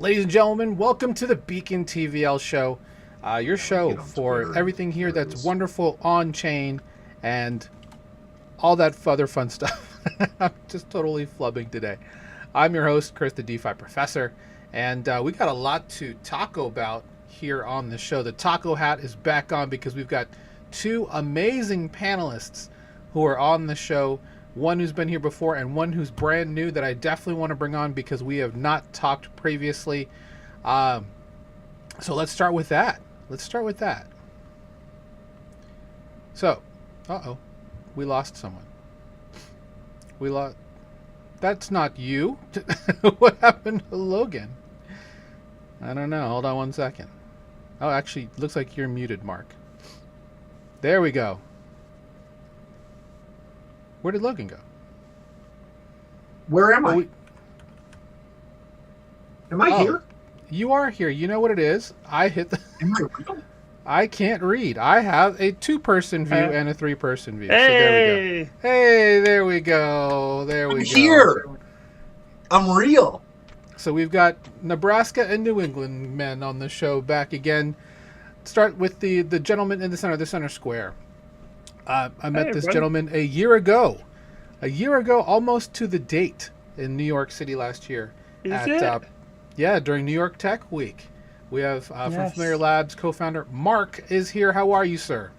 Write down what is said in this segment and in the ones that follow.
Ladies and gentlemen, welcome to the Beacon TVL show, your show for everything here that's wonderful on chain and all that other fun stuff. I'm just totally flubbing today. I'm your host, Chris, the DeFi Professor, and we got a lot to talk about here on the show. The taco hat is back on because we've got two amazing panelists who are on the show. One who's been here before and one who's brand new that I definitely want to bring on because we have not talked previously. So let's start with that. So, we lost someone. That's not you. What happened to Logan? I don't know. Hold on one second. Oh, actually, looks like you're muted, Mark. There we go. Where did Logan go? Where am I? Am I here? You are here. You know what it is? I hit the... Am I real? I can't read. I have a 2-person view and a 3-person view. Hey! So there we go. Hey, there we go. I'm here. I'm real. So we've got Nebraska and New England men on the show back again. Start with the gentleman in the center square. I met this gentleman a year ago, almost to the date in New York City last year. During New York Tech Week. We have from Familiar Labs co-founder Mark is here. How are you, sir?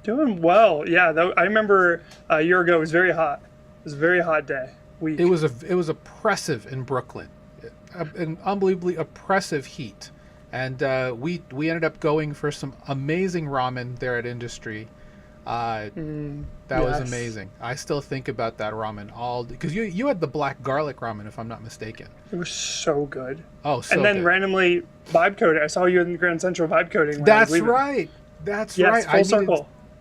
Doing well. Yeah, I remember a year ago. It was very hot. It was a very hot day. It was oppressive in Brooklyn, an unbelievably oppressive heat, and we ended up going for some amazing ramen there at Industry. That was amazing. I still think about that ramen because you had the black garlic ramen, if I'm not mistaken. It was so good. Oh, so and then good. Randomly vibe coding. I saw you in Grand Central vibe coding. That's right. That's right.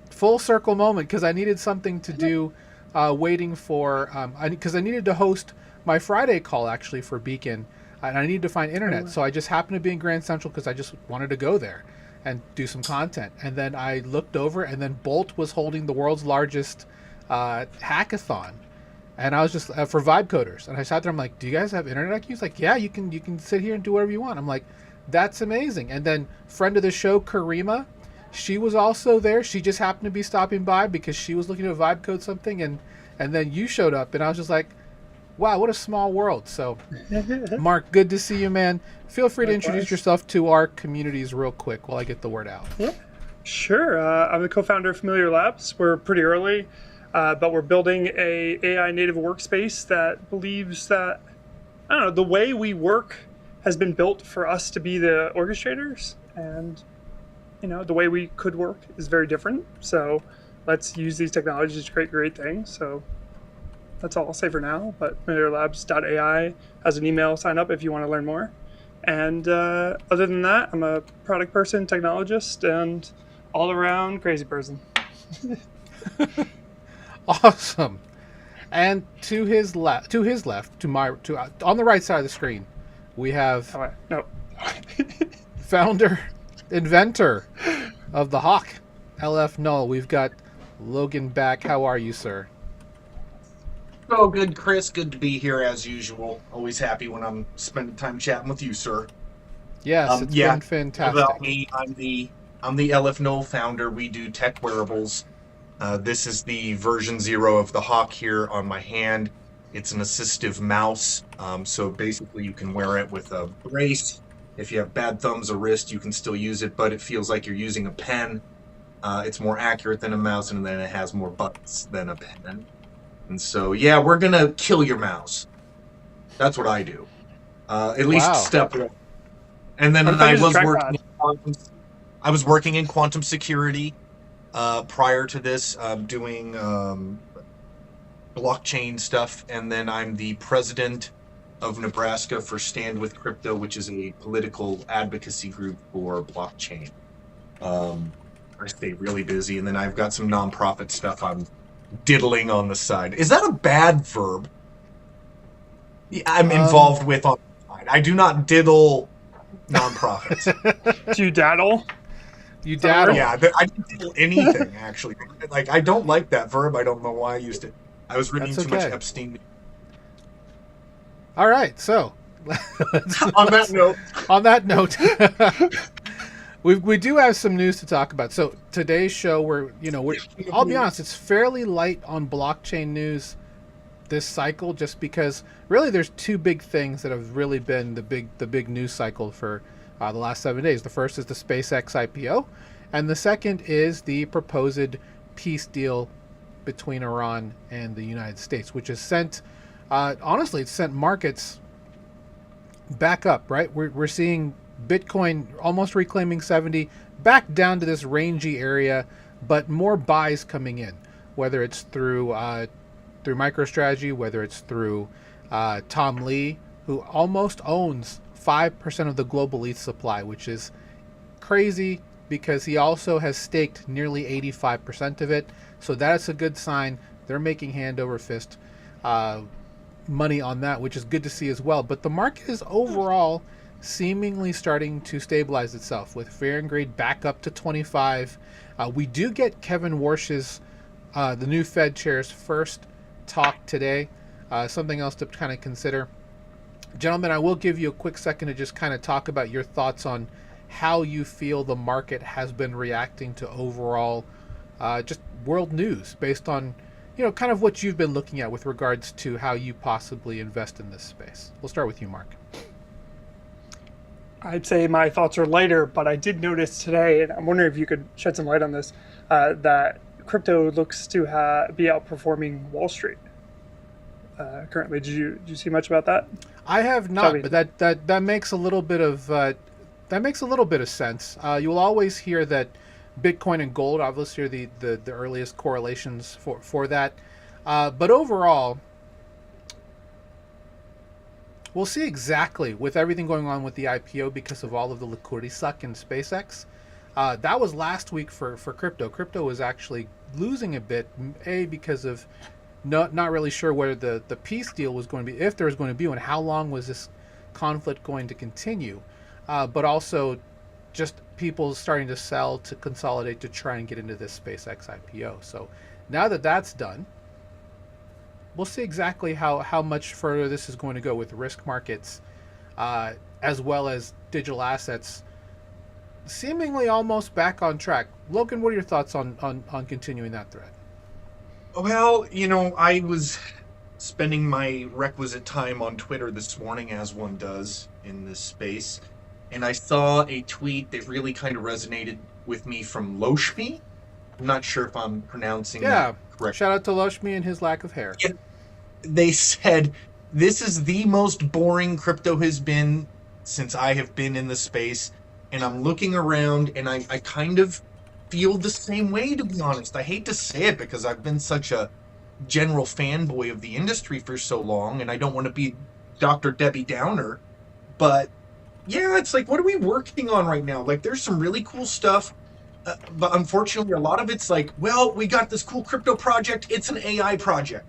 Full circle moment because I needed something to do, waiting for because I needed to host my Friday call actually for Beacon, and I needed to find internet. So I just happened to be in Grand Central because I just wanted to go there and do some content. And then I looked over, and then Bolt was holding the world's largest hackathon, and I was just for vibe coders. And I sat there. I'm like, "Do you guys have internet?" He's like, "Yeah, you can sit here and do whatever you want." I'm like, "That's amazing." And then friend of the show, Karima, she was also there. She just happened to be stopping by because she was looking to vibe code something, and then you showed up, and I was just like, wow, what a small world. So, Mark, good to see you, man. Feel free to introduce yourself to our communities real quick while I get the word out. Yeah, sure. I'm the co-founder of Familiar Labs. We're pretty early, but we're building a AI native workspace that believes that, the way we work has been built for us to be the orchestrators, and the way we could work is very different. So let's use these technologies to create great things. So that's all I'll say for now, but familiarlabs.ai has an email sign up if you want to learn more. And other than that, I'm a product person, technologist, and all-around crazy person. Awesome. And to his left, on the right side of the screen, we have founder, inventor of the Hawk, LF Null. We've got Logan back. How are you, sir? Oh, good, Chris. Good to be here as usual. Always happy when I'm spending time chatting with you, sir. Yes, it's been fantastic. About me, I'm the LF Null founder. We do tech wearables. This is the version 0 of the Hawk here on my hand. It's an assistive mouse, so basically you can wear it with a brace. If you have bad thumbs or wrist, you can still use it, but it feels like you're using a pen. It's more accurate than a mouse, and then it has more buttons than a pen. And so, yeah, we're going to kill your mouse. That's what I do. At least step one. And then I was working in quantum security prior to this, doing blockchain stuff. And then I'm the president of Nebraska for Stand With Crypto, which is a political advocacy group for blockchain. I stay really busy. And then I've got some nonprofit stuff I'm diddling on the side. Is that a bad verb? I'm involved with on the side. I do not diddle nonprofits. Do you daddle? You daddle? Yeah, I didn't diddle anything, actually. Like, I don't like that verb. I don't know why I used it. I was reading too much Epstein. All right, so On that note, on that note, we do have some news to talk about. So today's show, I'll be honest, it's fairly light on blockchain news this cycle, just because really there's two big things that have really been the big news cycle for the last 7 days. The first is the SpaceX IPO, and the second is the proposed peace deal between Iran and the United States, which has sent, honestly, it's sent markets back up, right? We're seeing Bitcoin almost reclaiming 70, back down to this rangy area, but more buys coming in, whether it's through MicroStrategy, whether it's through Tom Lee, who almost owns 5% of the global ETH supply, which is crazy because he also has staked nearly 85% of it. So that's a good sign. They're making hand over fist money on that, which is good to see as well. But the market is overall seemingly starting to stabilize itself, with fair and grade back up to 25. We do get Kevin Warsh's, the new Fed chair's first talk today. Something else to kind of consider. Gentlemen, I will give you a quick second to just kind of talk about your thoughts on how you feel the market has been reacting to overall just world news, based on kind of what you've been looking at with regards to how you possibly invest in this space. We'll start with you, Mark. I'd say my thoughts are lighter, but I did notice today, and I'm wondering if you could shed some light on this, that crypto looks to be outperforming Wall Street currently. Did you see much about that? I have not, but that makes a little bit of sense. You will always hear that Bitcoin and gold obviously are the earliest correlations for that, but overall, we'll see exactly with everything going on with the IPO because of all of the liquidity suck in SpaceX. That was last week for crypto. Crypto was actually losing a bit, because of not really sure where the peace deal was going to be, if there was going to be one, how long was this conflict going to continue, but also just people starting to sell, to consolidate, to try and get into this SpaceX IPO. So now that that's done, we'll see exactly how much further this is going to go with risk markets, as well as digital assets seemingly almost back on track. Logan, what are your thoughts on continuing that thread? Well, I was spending my requisite time on Twitter this morning, as one does in this space, and I saw a tweet that really kind of resonated with me from Loshmi. I'm not sure if I'm pronouncing that correctly. Shout out to Loshmi and his lack of hair. Yeah. They said, this is the most boring crypto has been since I have been in the space. And I'm looking around and I kind of feel the same way, to be honest. I hate to say it because I've been such a general fanboy of the industry for so long, and I don't want to be Dr. Debbie Downer. But yeah, it's like, what are we working on right now? Like, there's some really cool stuff. But unfortunately, a lot of it's like, well, we got this cool crypto project. It's an AI project.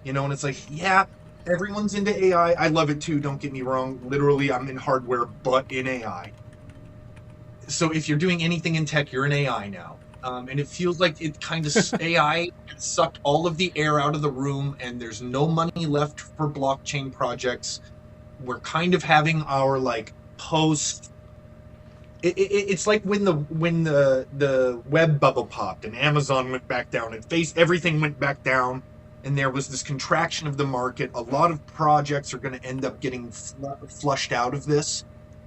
And it's like, yeah, everyone's into AI. I love it too. Don't get me wrong. Literally, I'm in hardware, but in AI. So if you're doing anything in tech, you're in AI now. And it feels like it kind of AI sucked all of the air out of the room, and there's no money left for blockchain projects. We're kind of having our post. It's like when the web bubble popped and Amazon went back down and everything went back down, and there was this contraction of the market. A lot of projects are going to end up getting flushed out of this,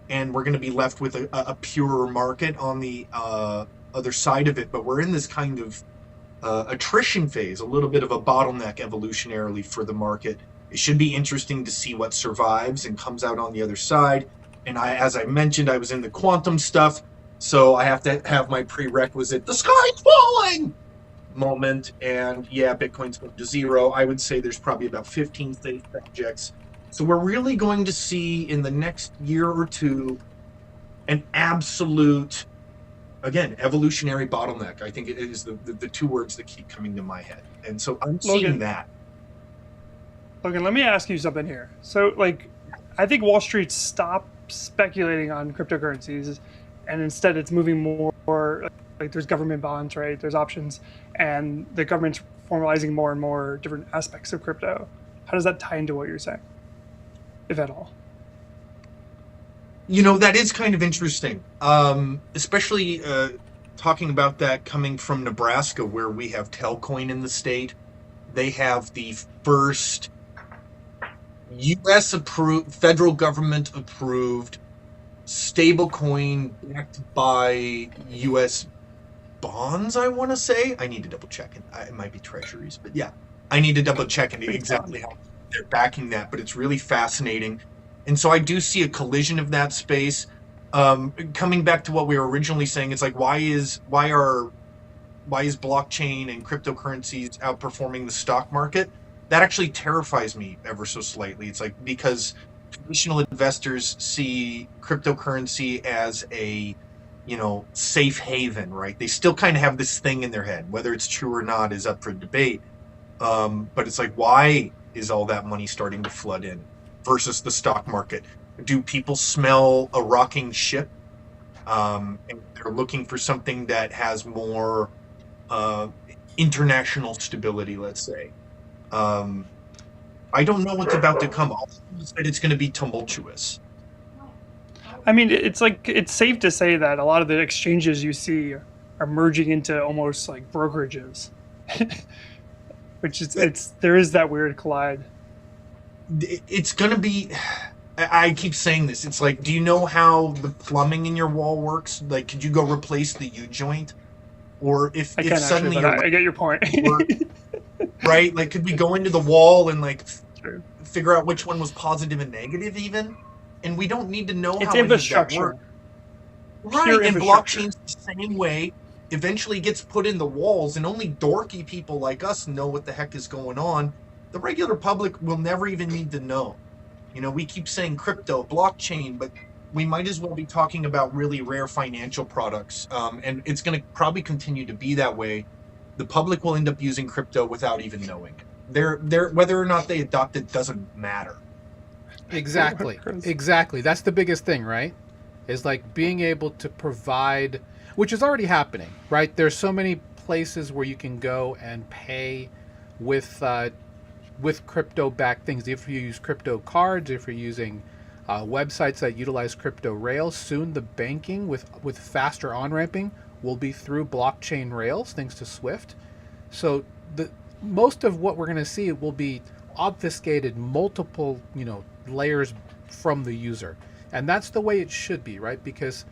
and we're going to be left with a purer market on the other side of it. But we're in this kind of attrition phase, a little bit of a bottleneck evolutionarily for the market. It should be interesting to see what survives and comes out on the other side. And as I mentioned, I was in the quantum stuff, so I have to have my prerequisite, the sky's falling moment. And yeah, Bitcoin's going to zero. I would say there's probably about 15 safe projects. So we're really going to see in the next year or two an absolute, again, evolutionary bottleneck. I think it is the two words that keep coming to my head. And so I'm seeing that. Logan, let me ask you something here. So, I think Wall Street stopped speculating on cryptocurrencies, and instead it's moving more like there's government bonds, right? There's options, and the government's formalizing more and more different aspects of crypto. How does that tie into what you're saying, if at all? That is kind of interesting. Especially talking about that coming from Nebraska, where we have Telcoin in the state. They have the first U.S. approved, federal government approved stablecoin backed by U.S. bonds, I want to say. I need to double check it. It might be treasuries, but yeah, I need to double check into exactly how they're backing that. But it's really fascinating, and so I do see a collision of that space. Coming back to what we were originally saying, it's like why is blockchain and cryptocurrencies outperforming the stock market? That actually terrifies me ever so slightly. It's like because traditional investors see cryptocurrency as a safe haven, right? They still kind of have this thing in their head. Whether it's true or not is up for debate. But it's like, why is all that money starting to flood in versus the stock market? Do people smell a rocking ship? And they're looking for something that has more international stability, let's say. I don't know what's about to come. All said it's going to be tumultuous. I mean, it's safe to say that a lot of the exchanges you see are merging into almost like brokerages, which is there is that weird collide. It's going to be. I keep saying this. It's like, do you know how the plumbing in your wall works? Like, could you go replace the U-joint? Or if suddenly I get your point. Right? Like, could we go into the wall and figure out which one was positive and negative even? And we don't need to know how infrastructure. Right, and blockchain's the same way. Eventually gets put in the walls, and only dorky people like us know what the heck is going on. The regular public will never even need to know. We keep saying crypto, blockchain, but we might as well be talking about really rare financial products. And it's going to probably continue to be that way. The public will end up using crypto without even knowing it. They're whether or not they adopt it doesn't matter. Exactly. That's the biggest thing, right? Is like being able to provide, which is already happening, right? There's so many places where you can go and pay with crypto-backed things. If you use crypto cards, if you're using websites that utilize crypto rails, soon the banking with faster on-ramping will be through blockchain rails, thanks to Swift. So most of what we're going to see will be obfuscated multiple layers from the user, and that's the way it should be, right? Because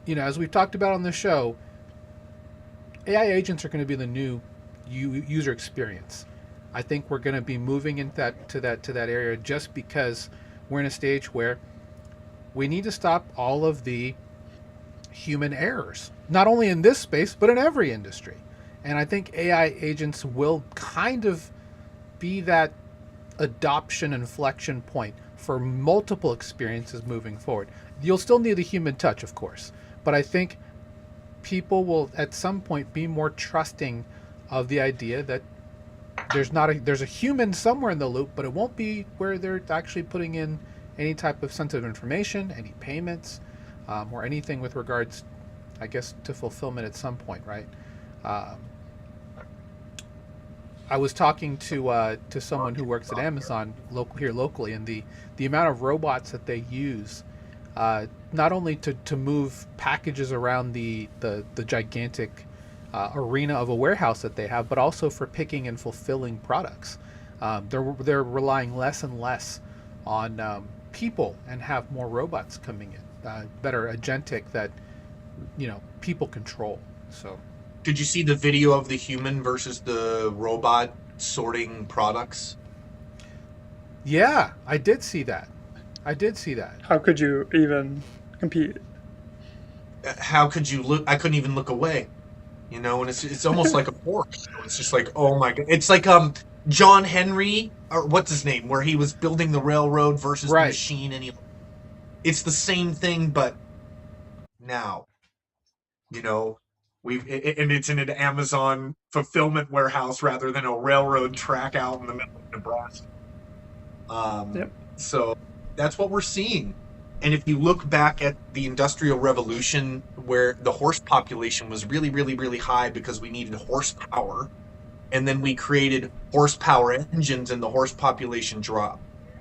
as we've talked about on the show, AI agents are going to be the new user experience. I think we're going to be moving into that area just because we're in a stage where we need to stop all of the human errors, not only in this space but in every industry. And I think AI agents will kind of be that adoption inflection point for multiple experiences moving forward. You'll still need the human touch, of course, but I think people will at some point be more trusting of the idea that there's a human somewhere in the loop, but it won't be where they're actually putting in any type of sensitive information, any payments, or anything with regards, I guess, to fulfillment at some point, right? I was talking to someone who works at Amazon locally, and the amount of robots that they use, not only to move packages around the gigantic arena of a warehouse that they have, but also for picking and fulfilling products. They're relying less and less on people and have more robots coming in, better agentic that people control. So. Did you see the video of the human versus the robot sorting products? Yeah, I did see that. How could you even compete? How could you look? I couldn't even look away. And it's almost like a pork. It's just like, oh my god. It's like John Henry, or what's his name, where he was building the railroad versus the machine, and it's the same thing, but now, and it's in an Amazon fulfillment warehouse rather than a railroad track out in the middle of Nebraska. Yep. So that's what we're seeing. And if you look back at the Industrial Revolution, where the horse population was really, really, really high because we needed horsepower, and then we created horsepower engines and the horse population dropped.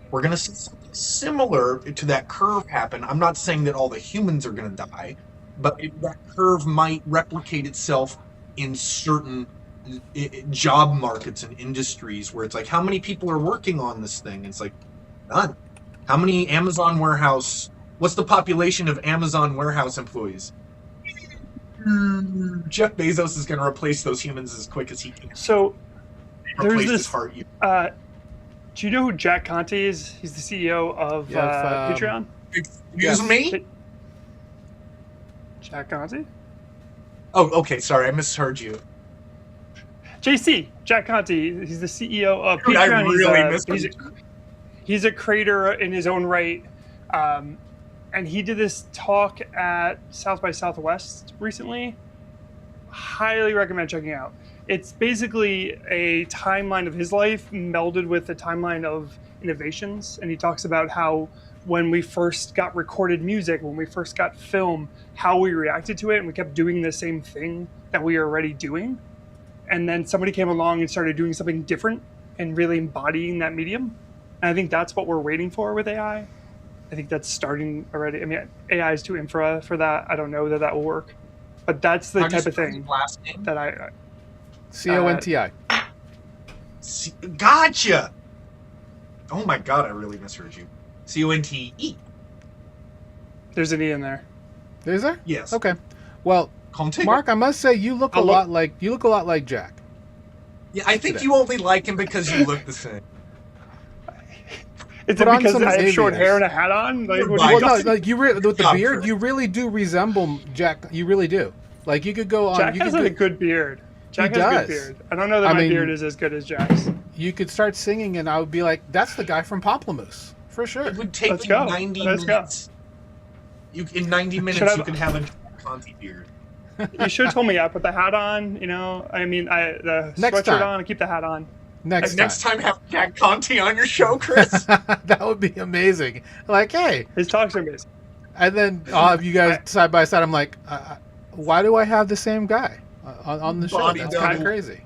We're going to see something similar to that curve happen. I'm not saying that all the humans are going to die, but that curve might replicate itself in certain job markets and industries where it's like, how many people are working on this thing? It's like, none. How many Amazon warehouse? What's the population of Amazon warehouse employees? Jeff Bezos is going to replace those humans as quick as he can. So Replace his heart. Do you know who Jack Conte is? He's the CEO of Patreon. Excuse me? Jack Conte? Oh, okay. Sorry, I misheard you. JC, Jack Conte. He's the CEO of Dude, Patreon. I really misheard you. He's a creator in his own right. And he did this talk at South by Southwest recently. Highly recommend checking out. It's basically a timeline of his life melded with a timeline of innovations. And he talks about how when we first got recorded music, when we first got film, how we reacted to it. And we kept doing the same thing that we were already doing. And then somebody came along and started doing something different and really embodying that medium. And I think that's what we're waiting for with AI. I think that's starting already. I mean, AI is too infra for that. I don't know that will work. But that's the type of thing that I... CONTI. Gotcha! Oh my god, I really misheard you. CONTE. There's an E in there. Is there? Yes. Okay. Well, Mark, I must say you look a lot like Jack. Yeah, I think you only like him because you look the same. Is it because I have short hair and a hat on? Like, well, no, like with the beard, you really do resemble Jack. You really do. Like you could go on. Jack has a good beard. Jack has a good beard. I don't know that my beard is as good as Jack's. You could start singing, and I would be like, "That's the guy from Pomplamoose for sure." It would take 90 minutes. In 90 minutes, you could have a Conti beard. You should have told me I put the hat on. You know, I mean, the sweatshirt on. I keep the hat on. Next time, have Jack Conti on your show, Chris. That would be amazing. Like, hey, his talks are amazing. And then I'll have you guys side by side. I'm like, why do I have the same guy on the show? That's kind of crazy.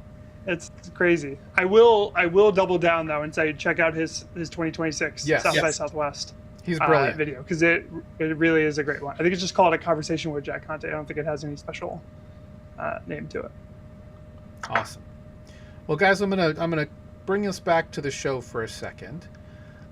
It's crazy. I will double down though and say check out his 2026 South by Southwest. He's brilliant video because it really is a great one. I think it's just called A Conversation with Jack Conte. I don't think it has any special name to it. Awesome. Well, guys, I'm gonna bring us back to the show for a second.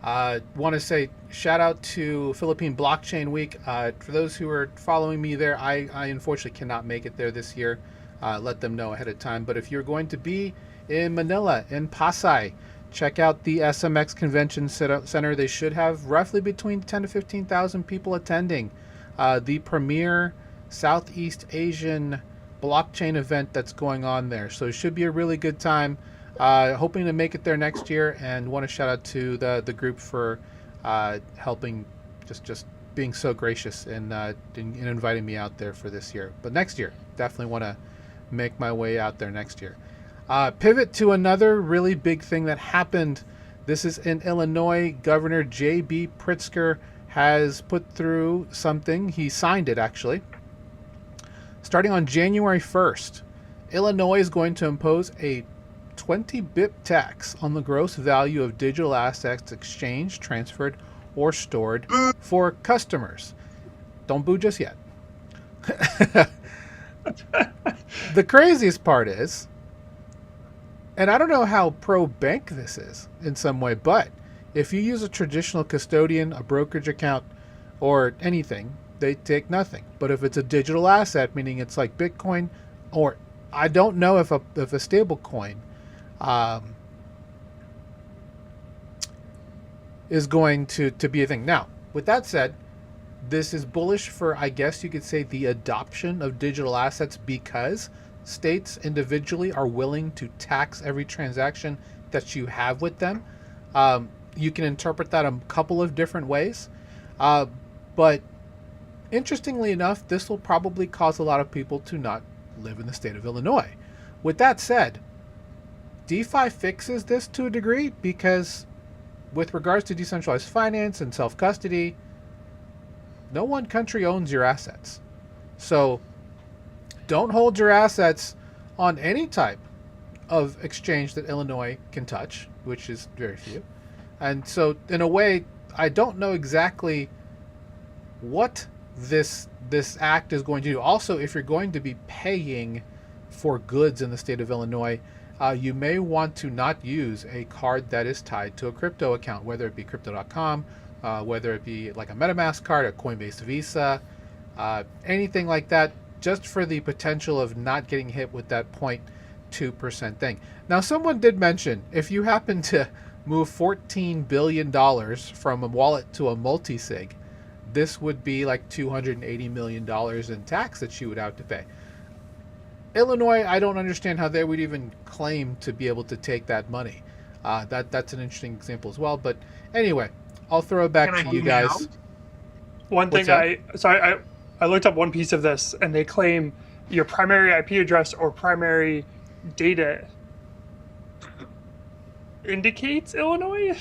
Want to say shout out to Philippine Blockchain Week. For those who are following me there, I unfortunately cannot make it there this year. Let them know ahead of time. But if you're going to be in Manila, in Pasay, check out the SMX Convention Center. They should have roughly between 10 to 15,000 people attending the premier Southeast Asian blockchain event that's going on there. So it should be a really good time. Hoping to make it there next year, and want to shout out to the group for helping, just being so gracious in inviting me out there for this year. But next year, definitely want to make my way out there next year. Pivot to another really big thing that happened. This is in Illinois. Governor J.B. Pritzker has put through something. He signed it, actually. Starting on January 1st, Illinois is going to impose a 20 bip tax on the gross value of digital assets exchanged, transferred, or stored for customers. Don't boo just yet. The craziest part is, and I don't know how pro-bank this is in some way, but if you use a traditional custodian, a brokerage account, or anything, they take nothing. But if it's a digital asset, meaning it's like Bitcoin, or I don't know if a stable coin is going to be a thing. Now, with that said, this is bullish for, I guess you could say, the adoption of digital assets, because states individually are willing to tax every transaction that you have with them. You can interpret that a couple of different ways. But interestingly enough, this will probably cause a lot of people to not live in the state of Illinois. With that said, DeFi fixes this to a degree, because with regards to decentralized finance and self-custody, no one country owns your assets. So don't hold your assets on any type of exchange that Illinois can touch, which is very few. And so, in a way, I don't know exactly what this act is going to do. Also, if you're going to be paying for goods in the state of Illinois, you may want to not use a card that is tied to a crypto account, whether it be crypto.com, whether it be like a MetaMask card, a Coinbase Visa, anything like that, just for the potential of not getting hit with that 0.2% thing. Now, someone did mention if you happen to move $14 billion from a wallet to a multi-sig, this would be like $280 million in tax that you would have to pay. Illinois, I don't understand how they would even claim to be able to take that money. That's an interesting example as well. But anyway, I'll throw it back to you guys. One thing I looked up one piece of this, and they claim your primary IP address or primary data indicates Illinois,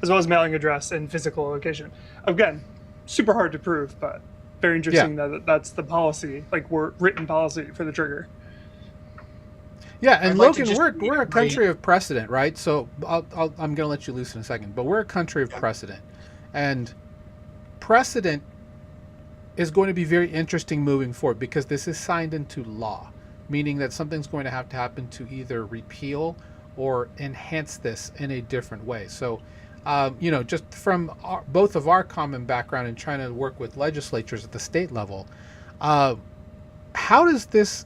as well as mailing address and physical location. Again, super hard to prove, but very interesting that that's the policy, like written policy for the trigger. Yeah, and Logan, we're a country of precedent, right? So I'm going to let you loose in a second, but we're a country of precedent, and precedent is going to be very interesting moving forward because this is signed into law, meaning that something's going to happen to either repeal or enhance this in a different way. So, just from both of our common background in trying to work with legislatures at the state level, how does this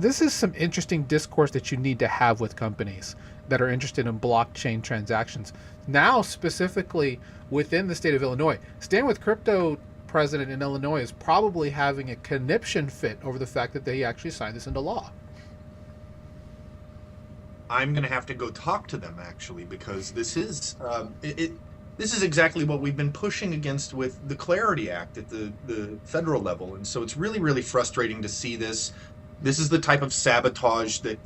is some interesting discourse that you need to have with companies that are interested in blockchain transactions. Now, specifically within the state of Illinois, Stand With Crypto president in Illinois is probably having a conniption fit over the fact that they actually signed this into law. I'm going to have to go talk to them, actually, because this is this is exactly what we've been pushing against with the Clarity Act at the federal level. And so it's really, really frustrating to see this. This is the type of sabotage that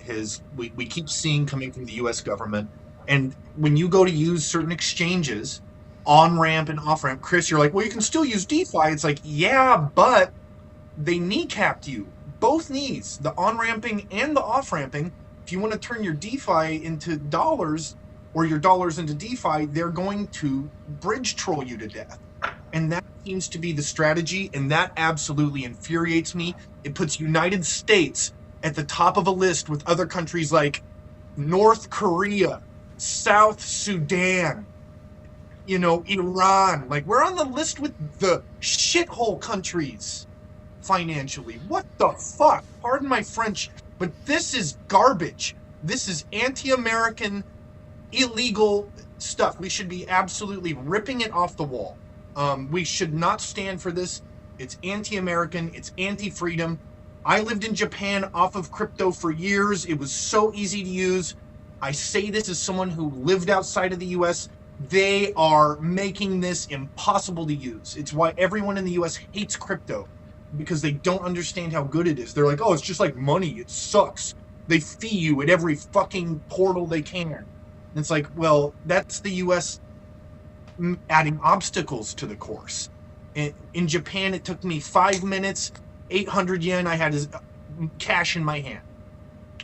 we keep seeing coming from the U.S. government. And when you go to use certain exchanges, on-ramp and off-ramp, Chris, you're like, well, you can still use DeFi. It's like, yeah, but they kneecapped you. Both knees, the on-ramping and the off-ramping. If you want to turn your DeFi into dollars or your dollars into DeFi, they're going to bridge troll you to death. And that seems to be the strategy, and that absolutely infuriates me. It puts United States at the top of a list with other countries like North Korea, South Sudan, Iran. Like, we're on the list with the shithole countries financially. What the fuck? Pardon my French, but this is garbage. This is anti-American, illegal stuff. We should be absolutely ripping it off the wall. We should not stand for this. It's anti-American. It's anti-freedom. I lived in Japan off of crypto for years. It was so easy to use. I say this as someone who lived outside of the U.S. They are making this impossible to use. It's why everyone in the U.S. hates crypto, because they don't understand how good it is. They're like, oh, it's just like money. It sucks. They fee you at every fucking portal they can. And it's like, well, that's the U.S. adding obstacles to the course. In Japan, it took me 5 minutes, 800 yen. I had cash in my hand,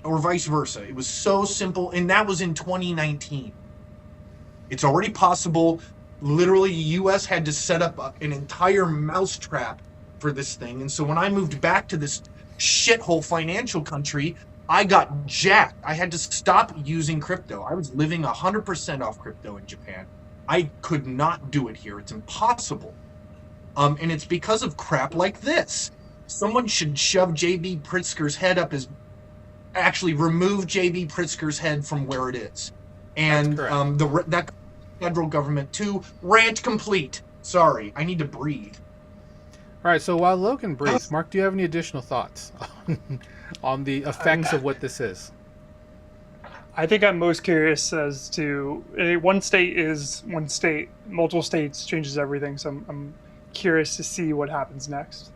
or vice versa. It was so simple, and that was in 2019. It's already possible. Literally, the U.S. had to set up an entire mousetrap for this thing. And so when I moved back to this shithole financial country, I got jacked. I had to stop using crypto. I was living 100% off crypto in Japan. I could not do it here. It's impossible. And it's because of crap like this. Someone should shove J.B. Pritzker's head up actually remove J.B. Pritzker's head from where it is. And that federal government too. Rant complete. Sorry, I need to breathe. All right, so while Logan breathes, Mark, do you have any additional thoughts on the effects of what this is? I think I'm most curious as to one state is one state. Multiple states changes everything, so I'm curious to see what happens next.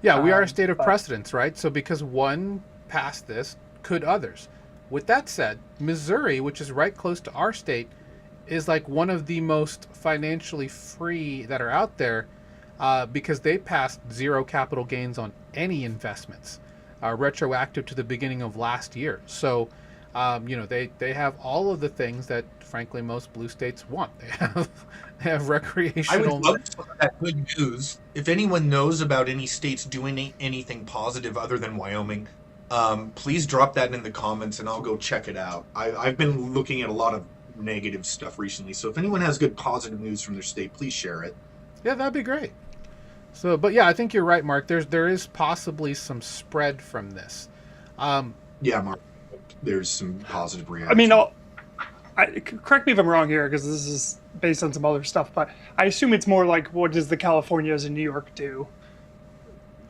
Yeah, we are a state of precedence, right? So because one passed this, could others? With that said, Missouri, which is right close to our state, is like one of the most financially free that are out there because they passed zero capital gains on any investments, retroactive to the beginning of last year. So They have all of the things that, frankly, most blue states want. They have I recreational. would love some of that good news. If anyone knows about any states doing anything positive other than Wyoming, please drop that in the comments and I'll go check it out. I've been looking at a lot of negative stuff recently, so if anyone has good positive news from their state, please share it. Yeah, that'd be great. So, but yeah, I think you're right, Mark. There is possibly some spread from this. Yeah, Mark, there's some positive I reaction. mean, correct me if I'm wrong here, because this is based on some other stuff, but I assume it's more like, what does the Californias and New York do?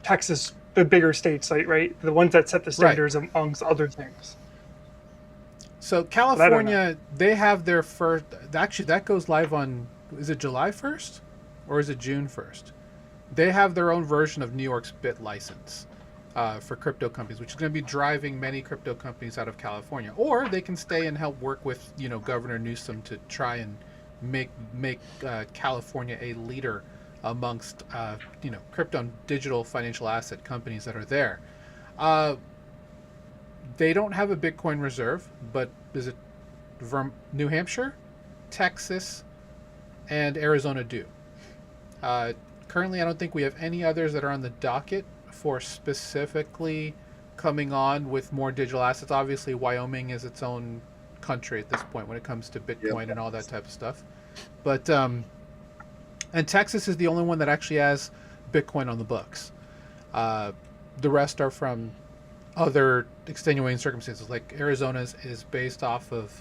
Texas, the bigger states, like, right? The ones that set the standards amongst other things. So California, they have their first. Actually, that goes live on. Is it July 1st, or is it June 1st? They have their own version of New York's BIT license for crypto companies, which is going to be driving many crypto companies out of California. Or they can stay and help work with Governor Newsom to try and make California a leader amongst crypto and digital financial asset companies that are there. They don't have a Bitcoin reserve, but is it New Hampshire, Texas, and Arizona do? Currently, I don't think we have any others that are on the docket for specifically coming on with more digital assets. Obviously, Wyoming is its own country at this point when it comes to Bitcoin and all that type of stuff. But and Texas is the only one that actually has Bitcoin on the books. The rest are from other extenuating circumstances. Like Arizona is based off of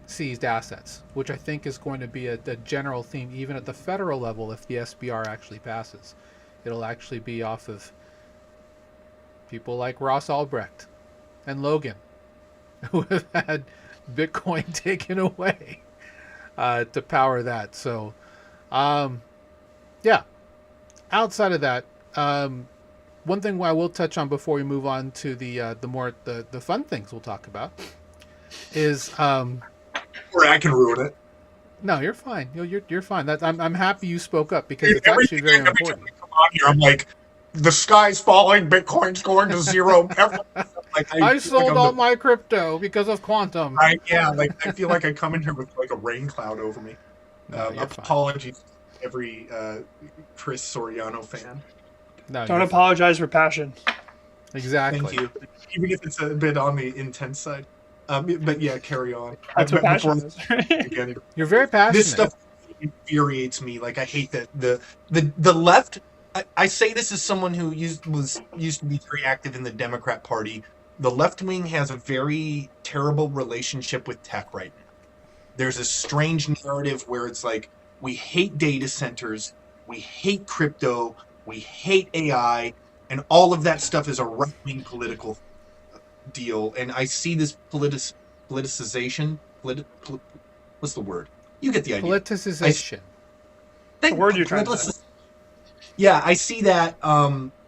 seized assets, which I think is going to be a general theme even at the federal level if the SBR actually passes. It'll actually be off of people like Ross Albrecht and Logan, who have had Bitcoin taken away to power that. So, yeah. Outside of that, one thing I will touch on before we move on to the fun things we'll talk about is Or I can ruin it. No, you're fine. You're fine. I'm happy you spoke up because it's actually very important. Come on here, I'm like, the sky's falling, Bitcoin's going to zero. I sold all my crypto because of quantum. I feel like I come in here with like a rain cloud over me. No, apologies, every Chris Soriano fan. No, don't apologize for passion. Exactly. Thank you. Even if it's a bit on the intense side. But yeah, carry on. That's what passion is. Again, you're very passionate. This stuff infuriates me. Like, I hate that the left. I say this as someone who used to be very active in the Democrat Party. The left wing has a very terrible relationship with tech right now. There's a strange narrative where it's like, we hate data centers, we hate crypto, we hate AI, and all of that stuff is a right-wing political deal. And I see this politicization. What's the word? You get the idea. Politicization. The word you're trying to say. Yeah, I see that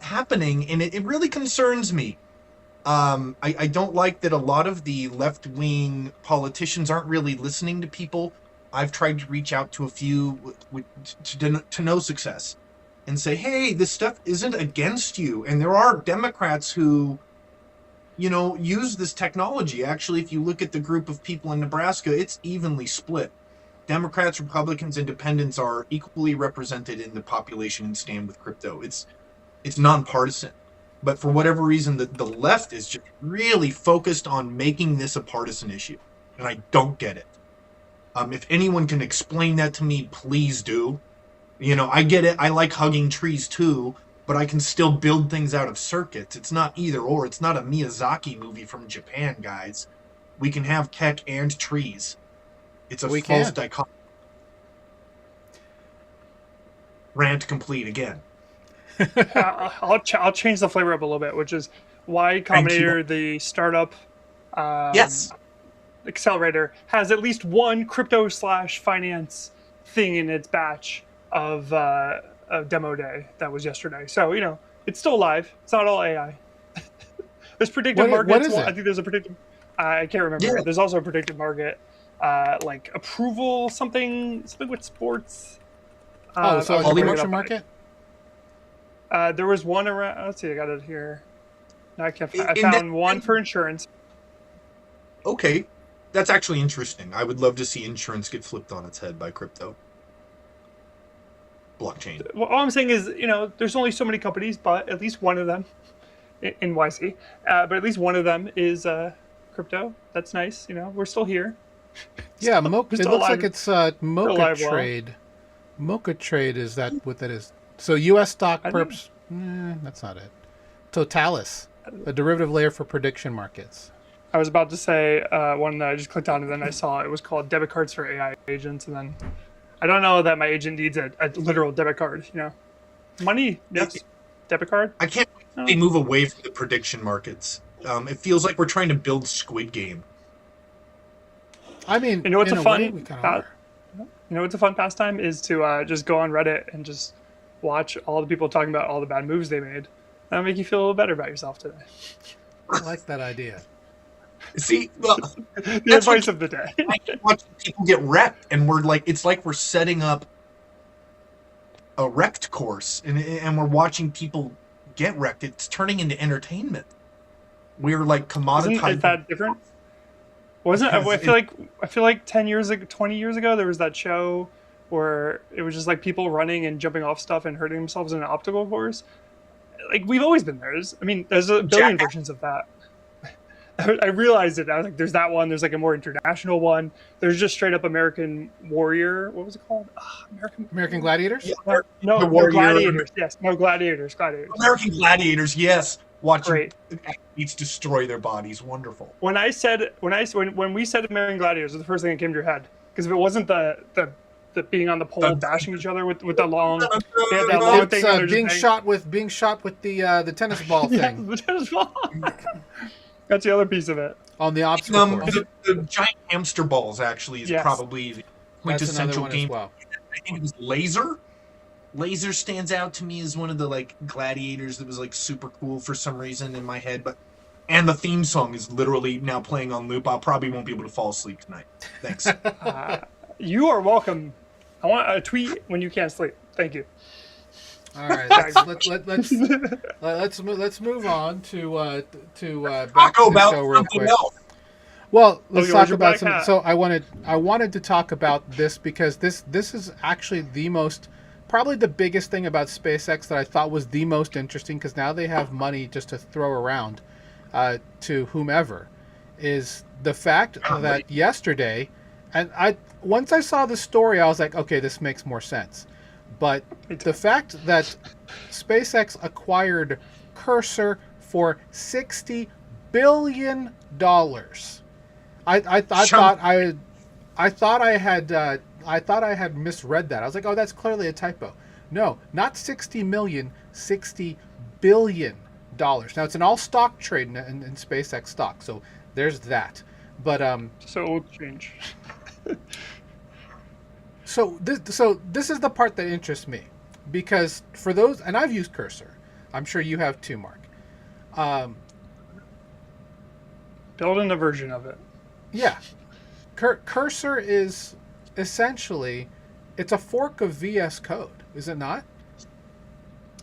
happening, and it really concerns me. I don't like that a lot of the left-wing politicians aren't really listening to people. I've tried to reach out to a few to no success and say, hey, this stuff isn't against you. And there are Democrats who, use this technology. Actually, if you look at the group of people in Nebraska, it's evenly split. Democrats, Republicans, Independents are equally represented in the population and stand with crypto. It's nonpartisan. But for whatever reason, the left is just really focused on making this a partisan issue. And I don't get it. If anyone can explain that to me, please do. I get it. I like hugging trees too, but I can still build things out of circuits. It's not either or. It's not a Miyazaki movie from Japan, guys. We can have tech and trees. It's a false dichotomy. Rant complete again. I'll change the flavor up a little bit, which is Y Combinator, the startup yes, accelerator, has at least one crypto/finance thing in its batch of demo day that was yesterday. So it's still live. It's not all AI. There's predictive markets. What is it? I think there's a predictive. I can't remember. Yeah. There's also a predictive market, like approval something with sports. So a prediction market. There was one around. Let's see, I got it here. No, I can't. I found one for insurance. Okay. That's actually interesting. I would love to see insurance get flipped on its head by crypto. Blockchain. Well, all I'm saying is, there's only so many companies, but at least one of them, in YC, but at least one of them is crypto. That's nice. We're still here. Yeah, We're it still looks alive. like it's Still Mocha alive well. Trade. Mocha Trade, is that what that is? So U.S. stock I think- perps, that's not it. Totalis, a derivative layer for prediction markets. I was about to say one that I just clicked on and then I saw it was called debit cards for AI agents, and then I don't know that my agent needs a literal debit card. Money, yes, debit card. I can't wait they move away from the prediction markets. It feels like we're trying to build Squid Game. I mean, You know what's in a a fun? way, we kind of are. What's a fun pastime is to just go on Reddit and just watch all the people talking about all the bad moves they made. That'll make you feel a little better about yourself today. I like that idea. See, well, The That's what- advice of the day. I can watch people get wrecked, and it's like we're setting up a wrecked course, and we're watching people get wrecked. It's turning into entertainment. We're like Is commoditized. that different? Wasn't I feel like 10 years ago, 20 years ago, there was that show where it was just like people running and jumping off stuff and hurting themselves in an obstacle course. Like, we've always been there. There's a billion versions of that. I realized it. I was like, there's that one. There's like a more international one. There's just straight up American Warrior. What was it called? American Gladiators? Yeah, No, The Warrior. Gladiators. Yes, no, Gladiators. American Gladiators, yes. Watching Great. athletes destroy their bodies, wonderful. When we said American Gladiators, was the first thing that came to your head? Because if it wasn't the being on the pole bashing each other with the long, they had that long It's thing. and they're being just shot with the tennis ball Yeah, thing the tennis ball. That's the other piece of it. on the obstacle course. The giant hamster balls actually is Yes. probably the That's another quintessential one game. as well. I think it was Laser. Laser stands out to me as one of the like gladiators that was like super cool for some reason in my head, and the theme song is literally now playing on loop. I probably won't be able to fall asleep tonight. Thanks. You are welcome. I want a tweet when you can't sleep. Thank you. All right, let's move on to back to Talk the about show real something quick. else. Well, let's yours talk your about black some. hat. So I wanted to talk about this because this is actually probably the biggest thing about SpaceX that I thought was the most interesting, because now they have money just to throw around to whomever, is the fact that yesterday, and once I saw the story, I was like, okay, this makes more sense. But the fact that SpaceX acquired Cursor for $60 billion. I thought I had misread that. I was like, oh, that's clearly a typo. No, not 60 million, $60 billion. Now it's an all stock trade in SpaceX stock, so there's that. But So it will change. So this is the part that interests me, because for those, and I've used Cursor, I'm sure you have too, Mark. Building a version of it. Yeah, Cursor is essentially, it's a fork of VS Code, is it not?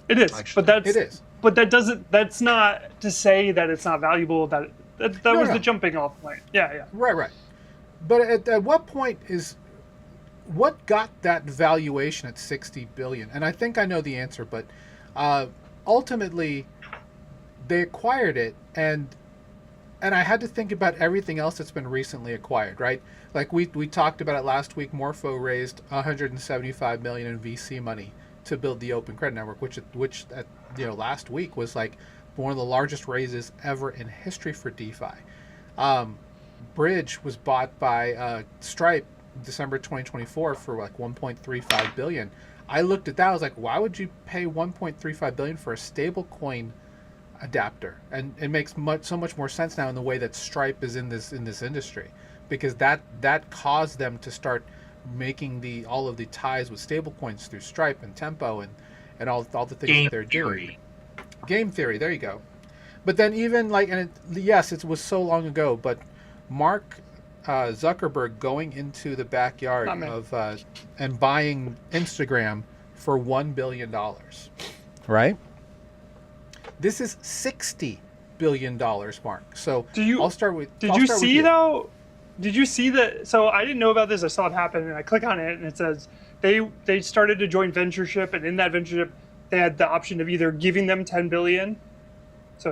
It is, Actually, but It is. But that doesn't. That's not to say that it's not valuable. That was No. the jumping off point. Yeah. Right. But at what point what got that valuation at 60 billion? And I think I know the answer, but ultimately they acquired it, and I had to think about everything else that's been recently acquired, right? Like we talked about it last week. Morpho raised 175 million in VC money to build the Open Credit Network, which last week was like one of the largest raises ever in history for DeFi. Bridge was bought by Stripe December 2024 for like 1.35 billion. I looked at that. I was like, why would you pay 1.35 billion for a stable coin adapter? And it makes so much more sense now in the way that Stripe is in this industry, because that caused them to start making all of the ties with stable coins through Stripe and Tempo and all the things that they're doing. Game theory, there you go. But then even like, and it was so long ago, but Mark Zuckerberg going into the backyard of and buying Instagram for $1 billion, right? This is $60 billion, Mark. So I'll start with. Did you see though? Did you see that? So I didn't know about this. I saw it happen, and I click on it, and it says they started a joint ventureship, and in that ventureship, they had the option of either giving them 10 billion. So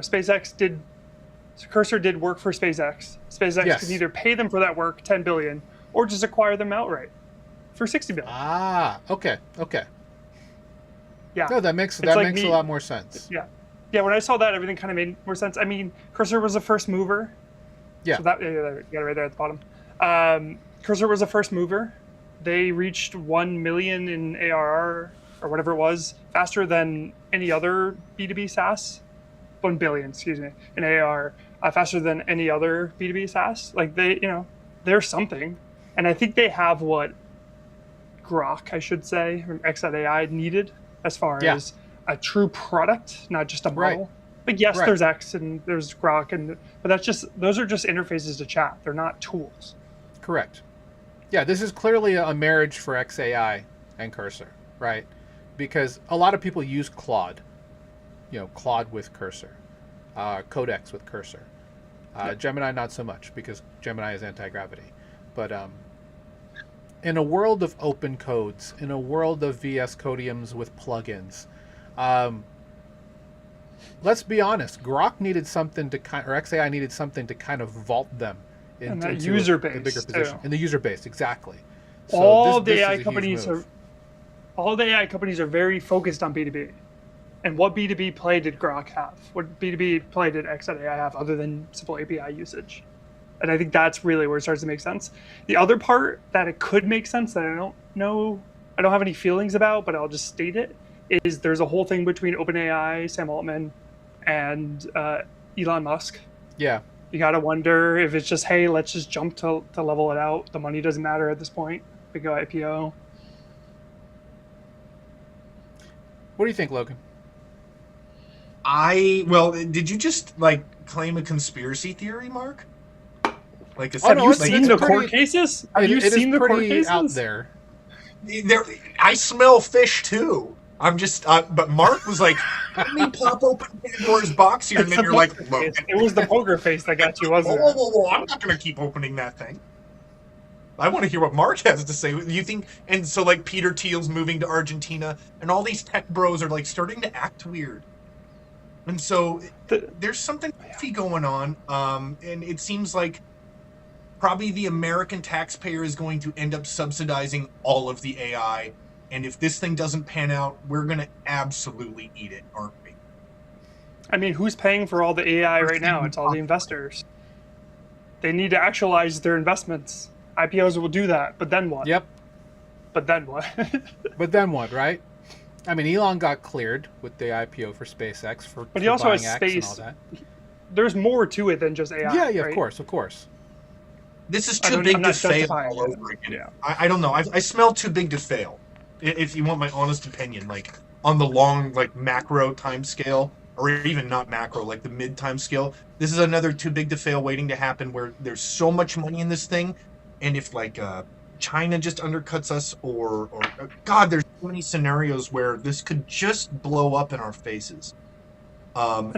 Cursor did work for SpaceX. SpaceX could either pay them for that work, 10 billion, or just acquire them outright for 60 billion. Ah, okay. Yeah. No, that makes a lot more sense. Yeah. Yeah, when I saw that, everything kind of made more sense. I mean, Cursor was a first mover. Yeah. So you got it right there at the bottom. Cursor was a first mover. They reached 1 million in ARR or whatever it was faster than any other B2B SaaS. 1 billion, excuse me, in ARR, faster than any other B2B SaaS. Like they're something. And I think they have what Grok, I should say, from X.AI needed as far as a true product, not just a model. Right. But yes, there's X and there's Grok, but those are just interfaces to chat. They're not tools. Correct. Yeah, this is clearly a marriage for XAI and Cursor, right? Because a lot of people use Claude, Claude with Cursor, Codex with Cursor. Gemini not so much because Gemini is anti-gravity. But in a world of open codes, in a world of VS Codiums with plugins, let's be honest, Grok needed something to or XAI needed something to kind of vault them into the user base, a bigger position. In the user base, exactly. So all the AI companies are very focused on B2B. And what B2B play did Grok have? What B2B play did X.AI have other than simple API usage? And I think that's really where it starts to make sense. The other part that it could make sense that I don't have any feelings about, but I'll just state it, is there's a whole thing between OpenAI, Sam Altman, and Elon Musk. Yeah. You got to wonder if it's just, hey, let's just jump to level it out. The money doesn't matter at this point. We go IPO. What do you think, Logan? Did you just claim a conspiracy theory, Mark? Have you seen the court cases? Have you seen the court cases out there? I smell fish too. I'm just, but Mark was like, let me pop open Pandora's box here, and then you're like, look. It was the poker face that got you, wasn't it? Whoa, I'm not going to keep opening that thing. I want to hear what Mark has to say. You think, and so Peter Thiel's moving to Argentina, and all these tech bros are starting to act weird. And so there's something iffy going on, and it seems like probably the American taxpayer is going to end up subsidizing all of the AI. And if this thing doesn't pan out, we're going to absolutely eat it, aren't we? I mean, who's paying for all the AI right now? It's all the investors. They need to actualize their investments. IPOs will do that, but then what? Yep. But then what? But then what, right? I mean, Elon got cleared with the IPO for SpaceX but he also has space. And all that. There's more to it than just AI. Yeah, right? of course. This is too big to fail all over again. Yeah. I don't know. I smell too big to fail. If you want my honest opinion, on the long, macro time scale, or even not macro, the mid time scale, this is another too big to fail waiting to happen where there's so much money in this thing. And if China just undercuts us or God, there's so many scenarios where this could just blow up in our faces. Sorry.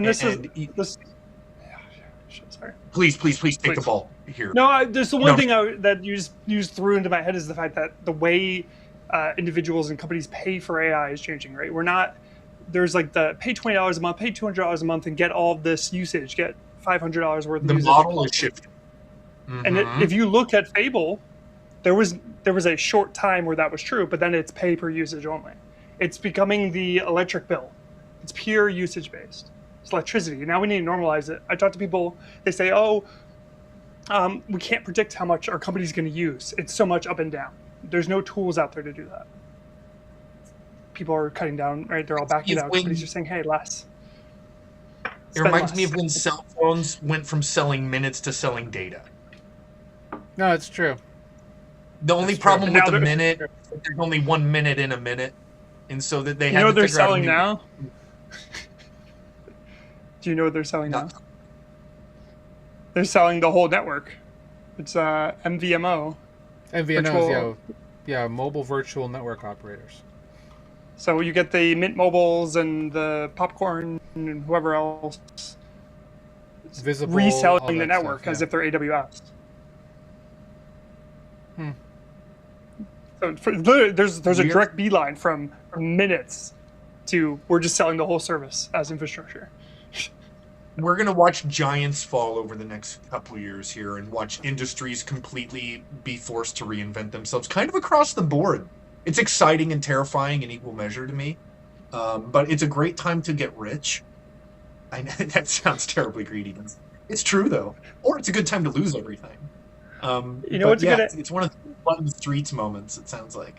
Please take the ball here. No, there's the one thing that you just threw into my head is the fact that the way individuals and companies pay for AI is changing, right? We're not, there's the pay $20 a month, pay $200 a month and get all of this usage, get $500 worth of usage. The model is shifting. And if you look at Fable, there was a short time where that was true, but then it's pay per usage only. It's becoming the electric bill. It's pure usage based. It's electricity. Now we need to normalize it. I talk to people, they say, we can't predict how much our company's going to use. It's so much up and down. There's no tools out there to do that. People are cutting down, right? They're all backing out. Companies are saying, hey, less. It reminds me of when cell phones went from selling minutes to selling data. No, it's true. The only problem with the minute, there's only 1 minute in a minute. And so that they had to they're selling now? Do you know what they're selling now? They're selling the whole network. It's MVNO. MVNOs, mobile virtual network operators. So you get the Mint Mobiles and the Popcorn and whoever else. Visible, reselling the network stuff, as if they're AWS. So there's a direct beeline from minutes to we're just selling the whole service as infrastructure. We're going to watch giants fall over the next couple of years here and watch industries completely be forced to reinvent themselves, kind of across the board. It's exciting and terrifying in equal measure to me, but it's a great time to get rich. I know that sounds terribly greedy. It's true, though. Or it's a good time to lose everything. It's one of the streets moments, it sounds like.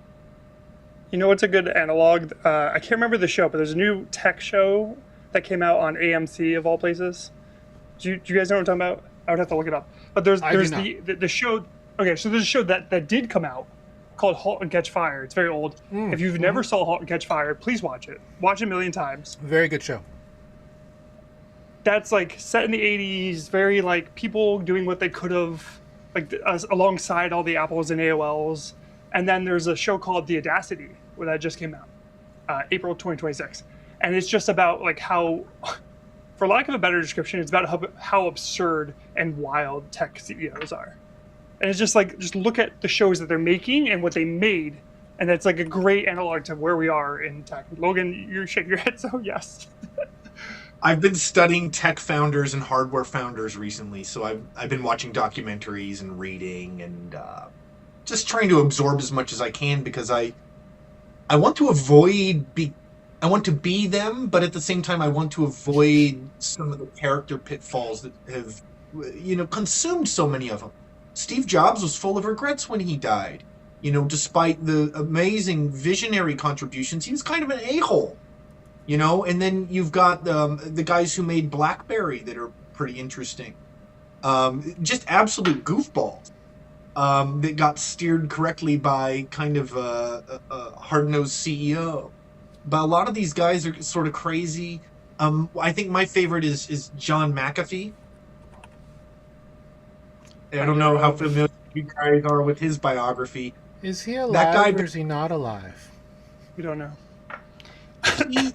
You know what's a good analog? I can't remember the show, but there's a new tech show that came out on AMC of all places. Do you guys know what I'm talking about? I would have to look it up. But there's the show. Okay, so there's a show that did come out called *Halt and Catch Fire*. It's very old. If you've never saw *Halt and Catch Fire*, please watch it. Watch it a million times. Very good show. That's like set in the 80s, very like people doing what they could have, like alongside all the Apples and AOLs. And then there's a show called *The Audacity*, where that just came out, April 2026. And it's just about like how, for lack of a better description, it's about how absurd and wild tech CEOs are. And it's just like, just look at the shows that they're making and what they made. And that's like a great analog to where we are in tech. Logan, you're shaking your head, so yes. I've been studying tech founders and hardware founders recently, so I've been watching documentaries and reading and just trying to absorb as much as I can, because I want to I want to be them, but at the same time I want to avoid some of the character pitfalls that have consumed so many of them. Steve Jobs was full of regrets when he died. Despite the amazing visionary contributions, he was kind of an a-hole. And then you've got the guys who made BlackBerry that are pretty interesting. Just absolute goofballs that got steered correctly by kind of a hard-nosed CEO. But a lot of these guys are sort of crazy. I think my favorite is John McAfee. I don't know how familiar you guys are with his biography. Is he alive or is he not alive? We don't know. He had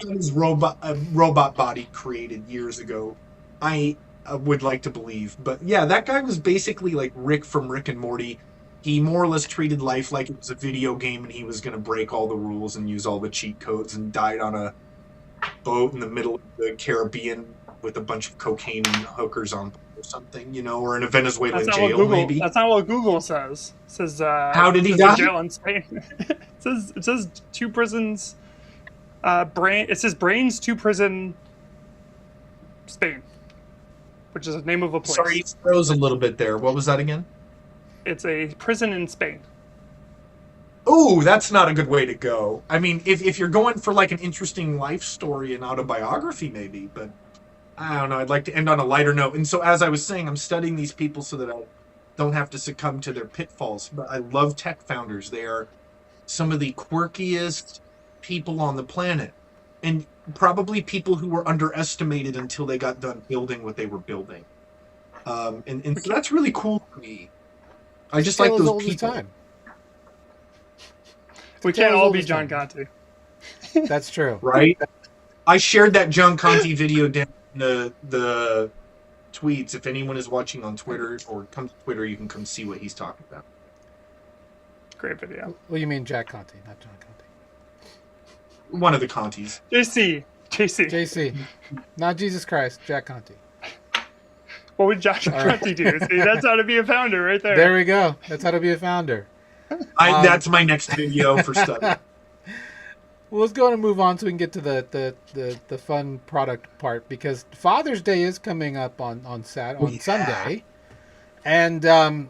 his robot body created years ago. I would like to believe. But yeah, that guy was basically like Rick from Rick and Morty. He more or less treated life like it was a video game and he was going to break all the rules and use all the cheat codes, and died on a boat in the middle of the Caribbean with a bunch of cocaine hookers on or something, or in a Venezuelan jail, maybe. That's not what Google says. It says, how did he die? Jail in Spain. it says 2 prisons. It says Brains 2 prison, Spain, which is the name of a place. Sorry, it froze a little bit there. What was that again? It's a prison in Spain. Oh, that's not a good way to go. I mean, if you're going for like an interesting life story and autobiography, maybe, but I don't know. I'd like to end on a lighter note. And so, as I was saying, I'm studying these people so that I don't have to succumb to their pitfalls. But I love tech founders. They are some of the quirkiest people on the planet, and probably people who were underestimated until they got done building what they were building. And so that's really cool to me. I just like those people. We can't all be John Conte. That's true. Right? I shared that John Conte video down in the tweets. If anyone is watching on Twitter or come to Twitter, you can come see what he's talking about. Great video. Well, you mean Jack Conte, not John Conte. One of the Contes. JC. Not Jesus Christ, Jack Conte. What would Jack Conte do? See, that's how to be a founder right there. There we go. That's how to be a founder. That's my next video for study. Well, let's go on and move on so we can get to the fun product part, because Father's Day is coming up on Sunday. And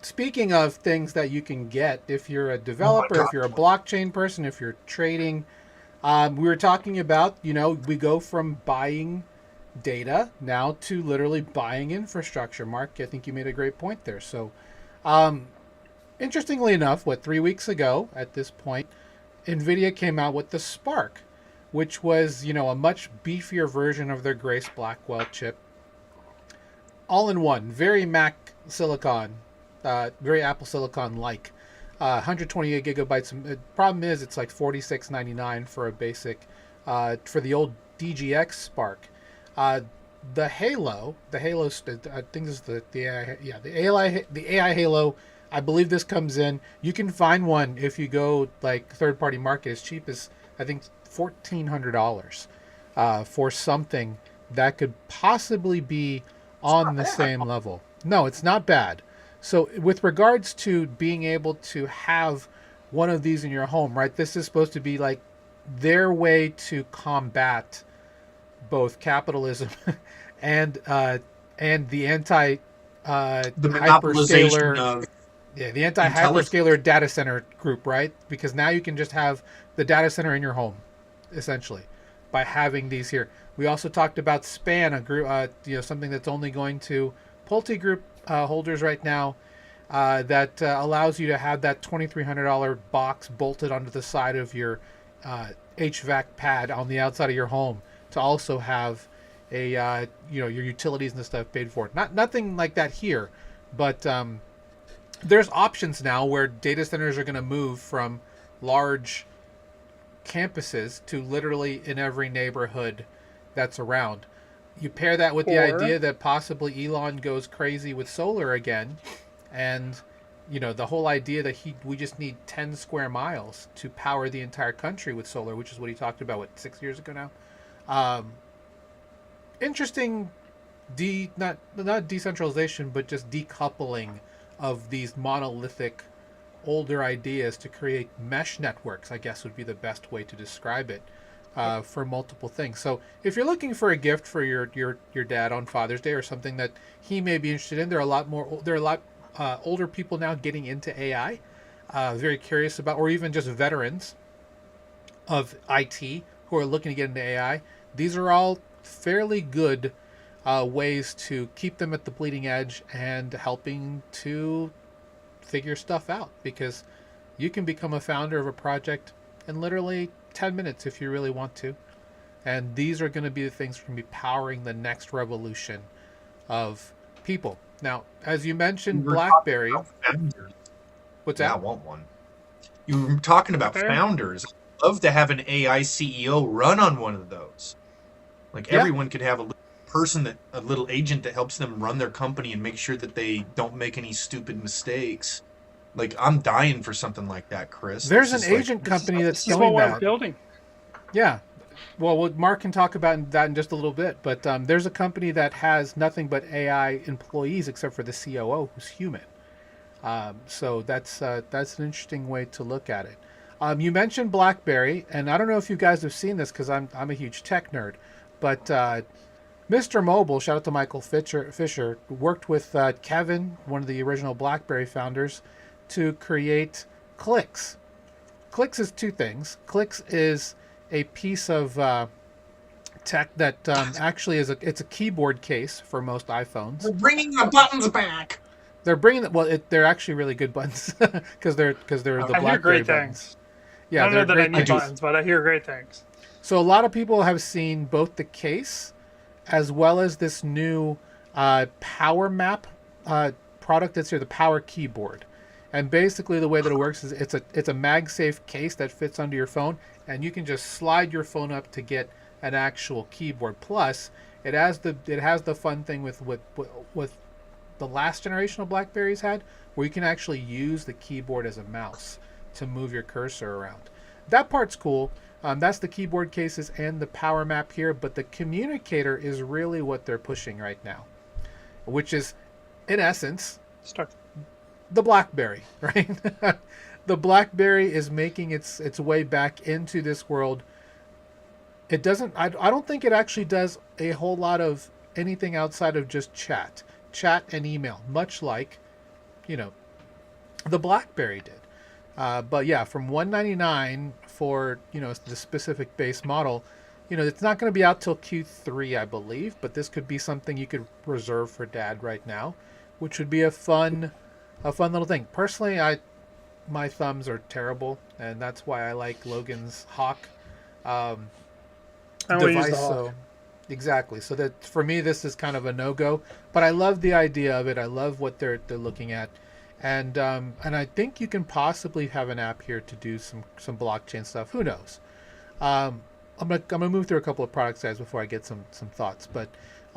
speaking of things that you can get, if you're a developer, if you're a blockchain person, if you're trading, we were talking about, we go from buying data now to literally buying infrastructure. Mark, I think you made a great point there. So, interestingly enough, 3 weeks ago at this point, NVIDIA came out with the Spark, which was, a much beefier version of their Grace Blackwell chip. All in one, very Mac Silicon, very Apple Silicon-like. 128 gigabytes. The problem is it's like $46.99 for a basic, for the old DGX Spark. the Halo, I think this is the AI, yeah, the AI Halo. I believe this comes in. You can find one if you go like third party market as cheap as I think $1,400 for something that could possibly be on the same level. No, it's not bad. So with regards to being able to have one of these in your home, right? This is supposed to be like their way to combat both capitalism and the anti The monopolization hyperscaler, of yeah, the anti intelligence. hyperscaler data center group, right? Because now you can just have the data center in your home, essentially, by having these here. We also talked about span, a group, something that's only going to Pulte group holders right now. That allows you to have that $2,300 box bolted onto the side of your HVAC pad on the outside of your home to also have a your utilities and stuff paid for. Nothing like that here, but there's options now where data centers are going to move from large campuses to literally in every neighborhood that's around. You pair that with the idea that possibly Elon goes crazy with solar again, and the whole idea that we just need 10 square miles to power the entire country with solar, which is what he talked about 6 years ago now. Interesting, not decentralization, but just decoupling of these monolithic older ideas to create mesh networks, I guess would be the best way to describe it, for multiple things. So if you're looking for a gift for your dad on Father's Day or something that he may be interested in, there are a lot older people now getting into AI, very curious about, or even just veterans of IT who are looking to get into AI. These are all fairly good ways to keep them at the bleeding edge and helping to figure stuff out, because you can become a founder of a project in literally 10 minutes if you really want to. And these are going to be the things that are going to be powering the next revolution of people. Now, as you mentioned, BlackBerry. What's that? Yeah, I want one. You were talking about founders. I'd love to have an AI CEO run on one of those. Like everyone could have a little agent that helps them run their company and make sure that they don't make any stupid mistakes. Like, I'm dying for something like that, Chris. There's an agent company that's doing that. We're building. Yeah. Well, Mark can talk about that in just a little bit, but there's a company that has nothing but AI employees except for the COO, who's human. So that's an interesting way to look at it. You mentioned BlackBerry, and I don't know if you guys have seen this because I'm a huge tech nerd, but Mr. Mobile, shout out to Michael Fisher, worked with Kevin, one of the original BlackBerry founders, to create Clicks. Clicks is two things. Clicks is a piece of tech that actually it's a keyboard case for most iPhones. They're bringing the buttons back. They're actually really good buttons because they're the BlackBerry I hear great buttons. Things. Yeah, I don't know that I need buttons, but I hear great things. So a lot of people have seen both the case as well as this new Power Map product that's here, the Power Keyboard. And basically the way that it works is it's a MagSafe case that fits under your phone, and you can just slide your phone up to get an actual keyboard. Plus, it has the fun thing with the last generation of BlackBerries had, where you can actually use the keyboard as a mouse to move your cursor around. That part's cool. That's the keyboard cases and the Power Map here, but the communicator is really what they're pushing right now, which is, in essence, the BlackBerry, right? The BlackBerry is making its way back into this world. It doesn't. I don't think it actually does a whole lot of anything outside of just chat and email, much like, the BlackBerry did. But yeah, from $199 for the specific base model, it's not going to be out till Q3, I believe. But this could be something you could reserve for Dad right now, which would be a fun little thing. Personally, my thumbs are terrible, and that's why I like Logan's Hawk device. So exactly. So that for me, this is kind of a no-go. But I love the idea of it. I love what they're looking at. And I think you can possibly have an app here to do some blockchain stuff. Who knows? I'm gonna move through a couple of products, guys, before I get some thoughts. But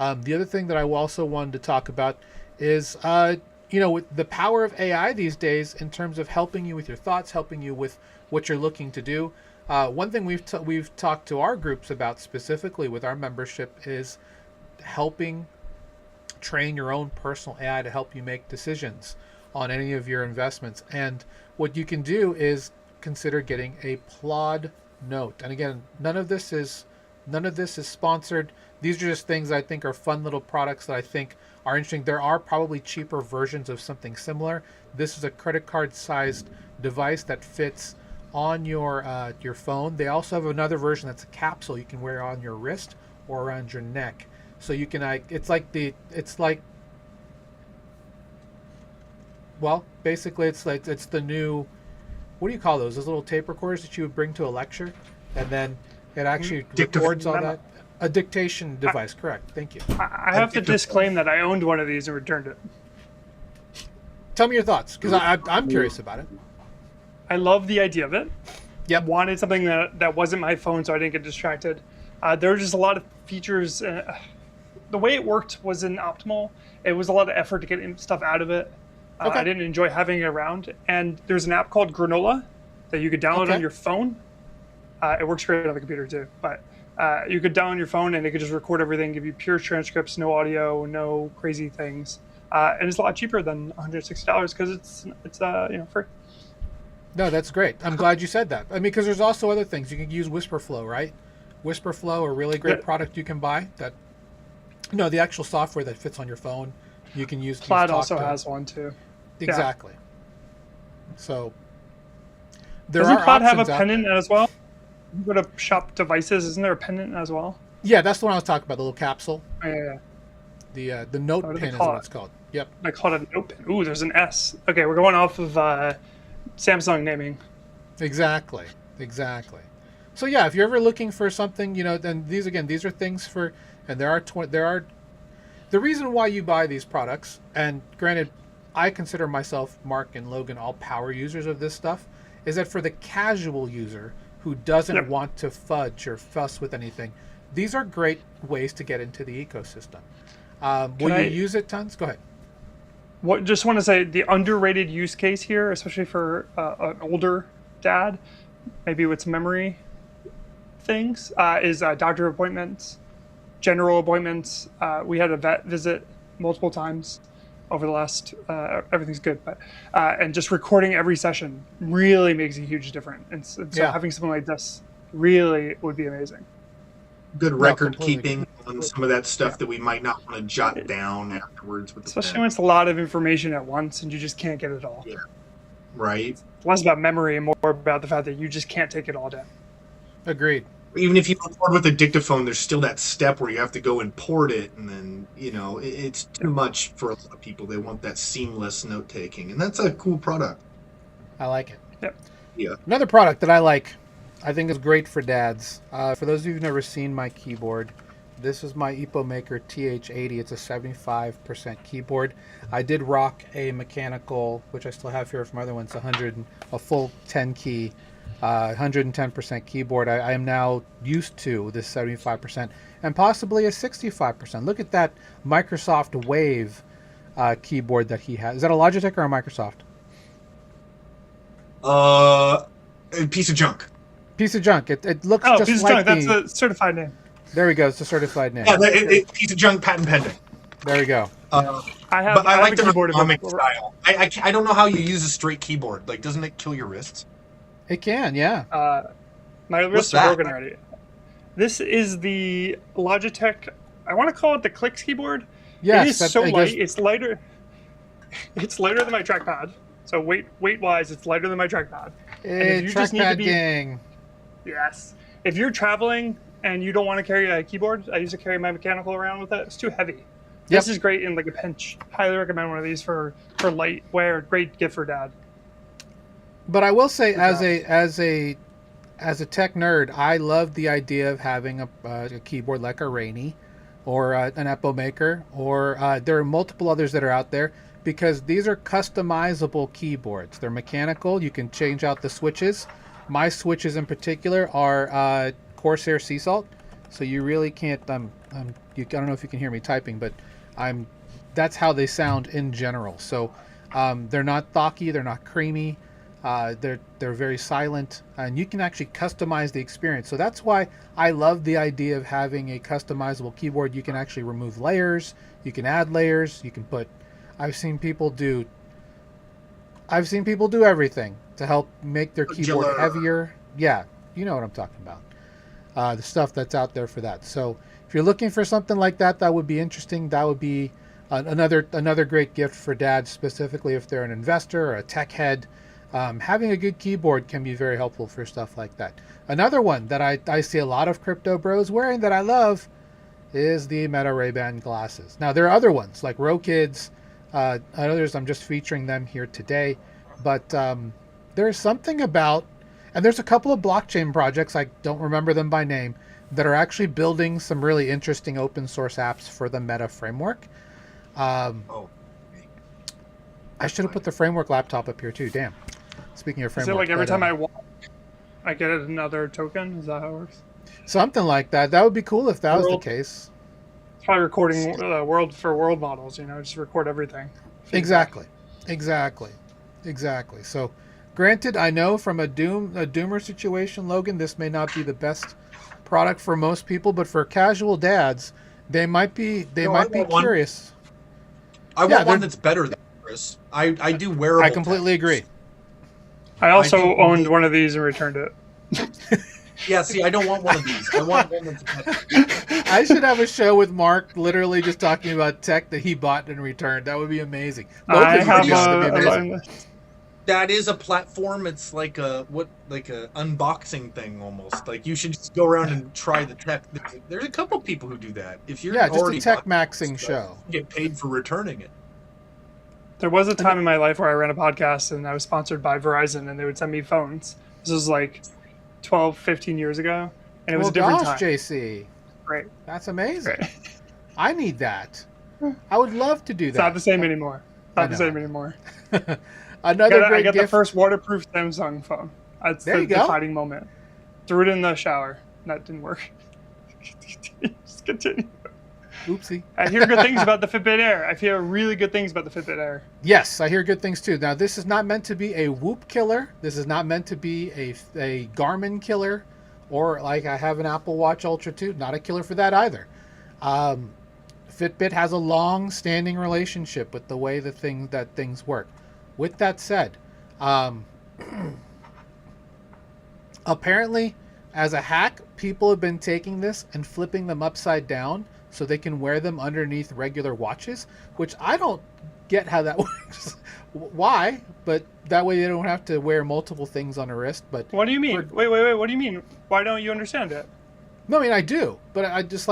The other thing that I also wanted to talk about is, with the power of AI these days in terms of helping you with your thoughts, helping you with what you're looking to do. One thing we've talked to our groups about specifically with our membership is helping train your own personal AI to help you make decisions on any of your investments. And what you can do is consider getting a Plod Note. And again, none of this is sponsored. These are just things I think are fun little products that I think are interesting. There are probably cheaper versions of something similar. This is a credit card sized device that fits on your phone. They also have another version that's a capsule you can wear on your wrist or around your neck. So you can basically it's the new, what do you call those little tape recorders that you would bring to a lecture, and then it actually records all that. A dictation device, correct. Thank you. I have to disclaim that I owned one of these and returned it. Tell me your thoughts, because I'm curious about it. I love the idea of it. Yep. Wanted something that wasn't my phone so I didn't get distracted. There were just a lot of features. The way it worked wasn't optimal. It was a lot of effort to get stuff out of it. Okay. I didn't enjoy having it around. And there's an app called Granola that you could download on your phone. It works great on the computer too, but you could download your phone and it could just record everything, give you pure transcripts, no audio, no crazy things, and it's a lot cheaper than $160 because it's free. No, that's great. I'm glad you said that. I mean, because there's also other things you can use. Whisperflow, right? Whisperflow, a really great product you can buy. That the actual software that fits on your phone, you can use. Plaid also has one too. Exactly. Yeah. So doesn't Plaid have a pendant as well? You go to shop devices, isn't there a pendant as well? Yeah, that's the one I was talking about, the little capsule. Oh, yeah. The Note Pen is what it's called. Yep. I call it a Note Pen. Ooh, there's an S. Okay, we're going off of Samsung naming. Exactly. So yeah, if you're ever looking for something, then these are things for, and there are the reason why you buy these products, and granted, I consider myself, Mark and Logan, all power users of this stuff, is that for the casual user who doesn't want to fudge or fuss with anything, these are great ways to get into the ecosystem. Will you use it tons? Go ahead. Just want to say the underrated use case here, especially for an older dad, maybe with some memory things, is doctor appointments, general appointments. We had a vet visit multiple times over the last, everything's good, but and just recording every session really makes a huge difference. And so having something like this really would be amazing. Good record keeping on some of that stuff that we might not want to jot down afterwards. Especially when it's a lot of information at once and you just can't get it all. Yeah. Right. It's less about memory and more about the fact that you just can't take it all down. Agreed. Even if you record with a dictaphone, there's still that step where you have to go and port it, and then it's too much for a lot of people. They want that seamless note taking, and that's a cool product. I like it. Yep. Yeah. Another product that I like, I think is great for dads. For those of you who've never seen my keyboard, this is my EpoMaker TH80. It's a 75% keyboard. I did rock a mechanical, which I still have here from other ones, a full 10 key. 110% keyboard. I am now used to this 75% and possibly a 65%. Look at that Microsoft Wave keyboard that he has. Is that a Logitech or a Microsoft? A piece of junk. Piece of junk. It looks just piece like of junk. That's the certified name. There we go. It's a certified name. Yeah, it's piece of junk, patent pending. There we go. I like the ergonomic style. I don't know how you use a straight keyboard. Like, doesn't it kill your wrists? It can, yeah. My wrists are broken already. This is the Logitech. I want to call it the Clicks keyboard. Yes, it is so light. It's lighter. It's lighter than my trackpad. So weight wise, it's lighter than my trackpad. Hey, trackpad gang. Yes. If you're traveling and you don't want to carry a keyboard, I used to carry my mechanical around with it. It's too heavy. This is great in like a pinch. Highly recommend one of these for light wear. Great gift for dad. But I will say, as a tech nerd, I love the idea of having a keyboard like a Rainy, or an EpoMaker, or there are multiple others that are out there, because these are customizable keyboards. They're mechanical. You can change out the switches. My switches in particular are Corsair Sea Salt. so you really can't. I don't know if you can hear me typing, but I'm. That's how they sound in general. So they're not thocky, they're not creamy. They're very silent, and you can actually customize the experience. So that's why I love the idea of having a customizable keyboard. You can actually remove layers, you can add layers, you can put. I've seen people do everything to help make their keyboard heavier. Yeah, you know what I'm talking about. The stuff that's out there for that. So if you're looking for something like that, that would be interesting. That would be another great gift for dads, specifically if they're an investor or a tech head. Having a good keyboard can be very helpful for stuff like that. Another one that I see a lot of crypto bros wearing that I love is the Meta Ray-Ban glasses. Now, there are other ones like Rokids, others. I'm just featuring them here today. But there's something about, and there's a couple of blockchain projects, I don't remember them by name, that are actually building some really interesting open source apps for the Meta framework. I should have put the framework laptop up here too. Damn. Speaking of framework. Is it like every time I walk, I get another token? Is that how it works? Something like that. That would be cool if that was the case. It's probably recording world models, just record everything. Exactly. So, granted, I know from a doomer situation, Logan, this may not be the best product for most people, but for casual dads, they might be curious. I want one that's better than Chris. I do wearable. I completely agree. I also owned one of these and returned it. Yeah, see, I don't want one of these. I want one that's better. I should have a show with Mark literally just talking about tech that he bought and returned. That would be amazing. That is a platform. It's like a unboxing thing almost. Like you should just go around and try the tech. There's a couple people who do that. If you're just a tech maxing show, you get paid for returning it. There was a time in my life where I ran a podcast and I was sponsored by Verizon and they would send me phones. This was like 12, 15 years ago. And it was a different time. JC. Great. That's amazing. Great. I need that. I would love to do that. It's not the same anymore. I got the first waterproof Samsung phone. That's the defining moment. Threw it in the shower. That didn't work. Just continue. Oopsie. I hear good things about the Fitbit Air. I hear really good things about the Fitbit Air. Yes, I hear good things too. Now, this is not meant to be a Whoop killer. This is not meant to be a Garmin killer, or like I have an Apple Watch Ultra 2. Not a killer for that either. Fitbit has a long-standing relationship with the way that things work. With that said, apparently, as a hack, people have been taking this and flipping them upside down so they can wear them underneath regular watches, which I don't get how that works. Why? But that way they don't have to wear multiple things on a wrist. But what do you mean? Wait. What do you mean? Why don't you understand it? No, I mean, I do. But I just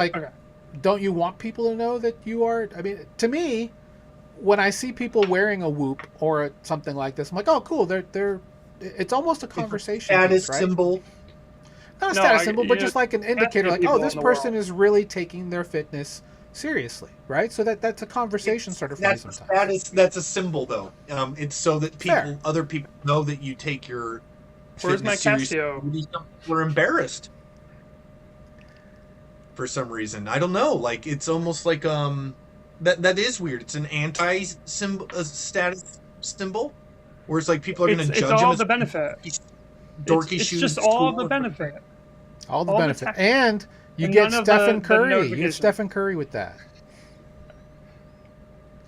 don't you want people to know that you are? I mean, to me, when I see people wearing a Whoop or something like this, I'm like, oh, cool. They're. It's almost a conversation. Status symbol. Not a status symbol, but just like an indicator, like, oh, this person is really taking their fitness seriously, right? So that's a conversation starter for me sometimes. That's a symbol, though. It's so that other people know that you take your fitness seriously. Maybe some people are embarrassed for some reason. I don't know. Like it's almost like that is weird. It's an anti-status symbol, where it's like people are going to judge him. It's all the benefit. Dorky it's shoes. Just all the benefit. All the benefit, and you get Stephen Curry. You get Stephen Curry with that.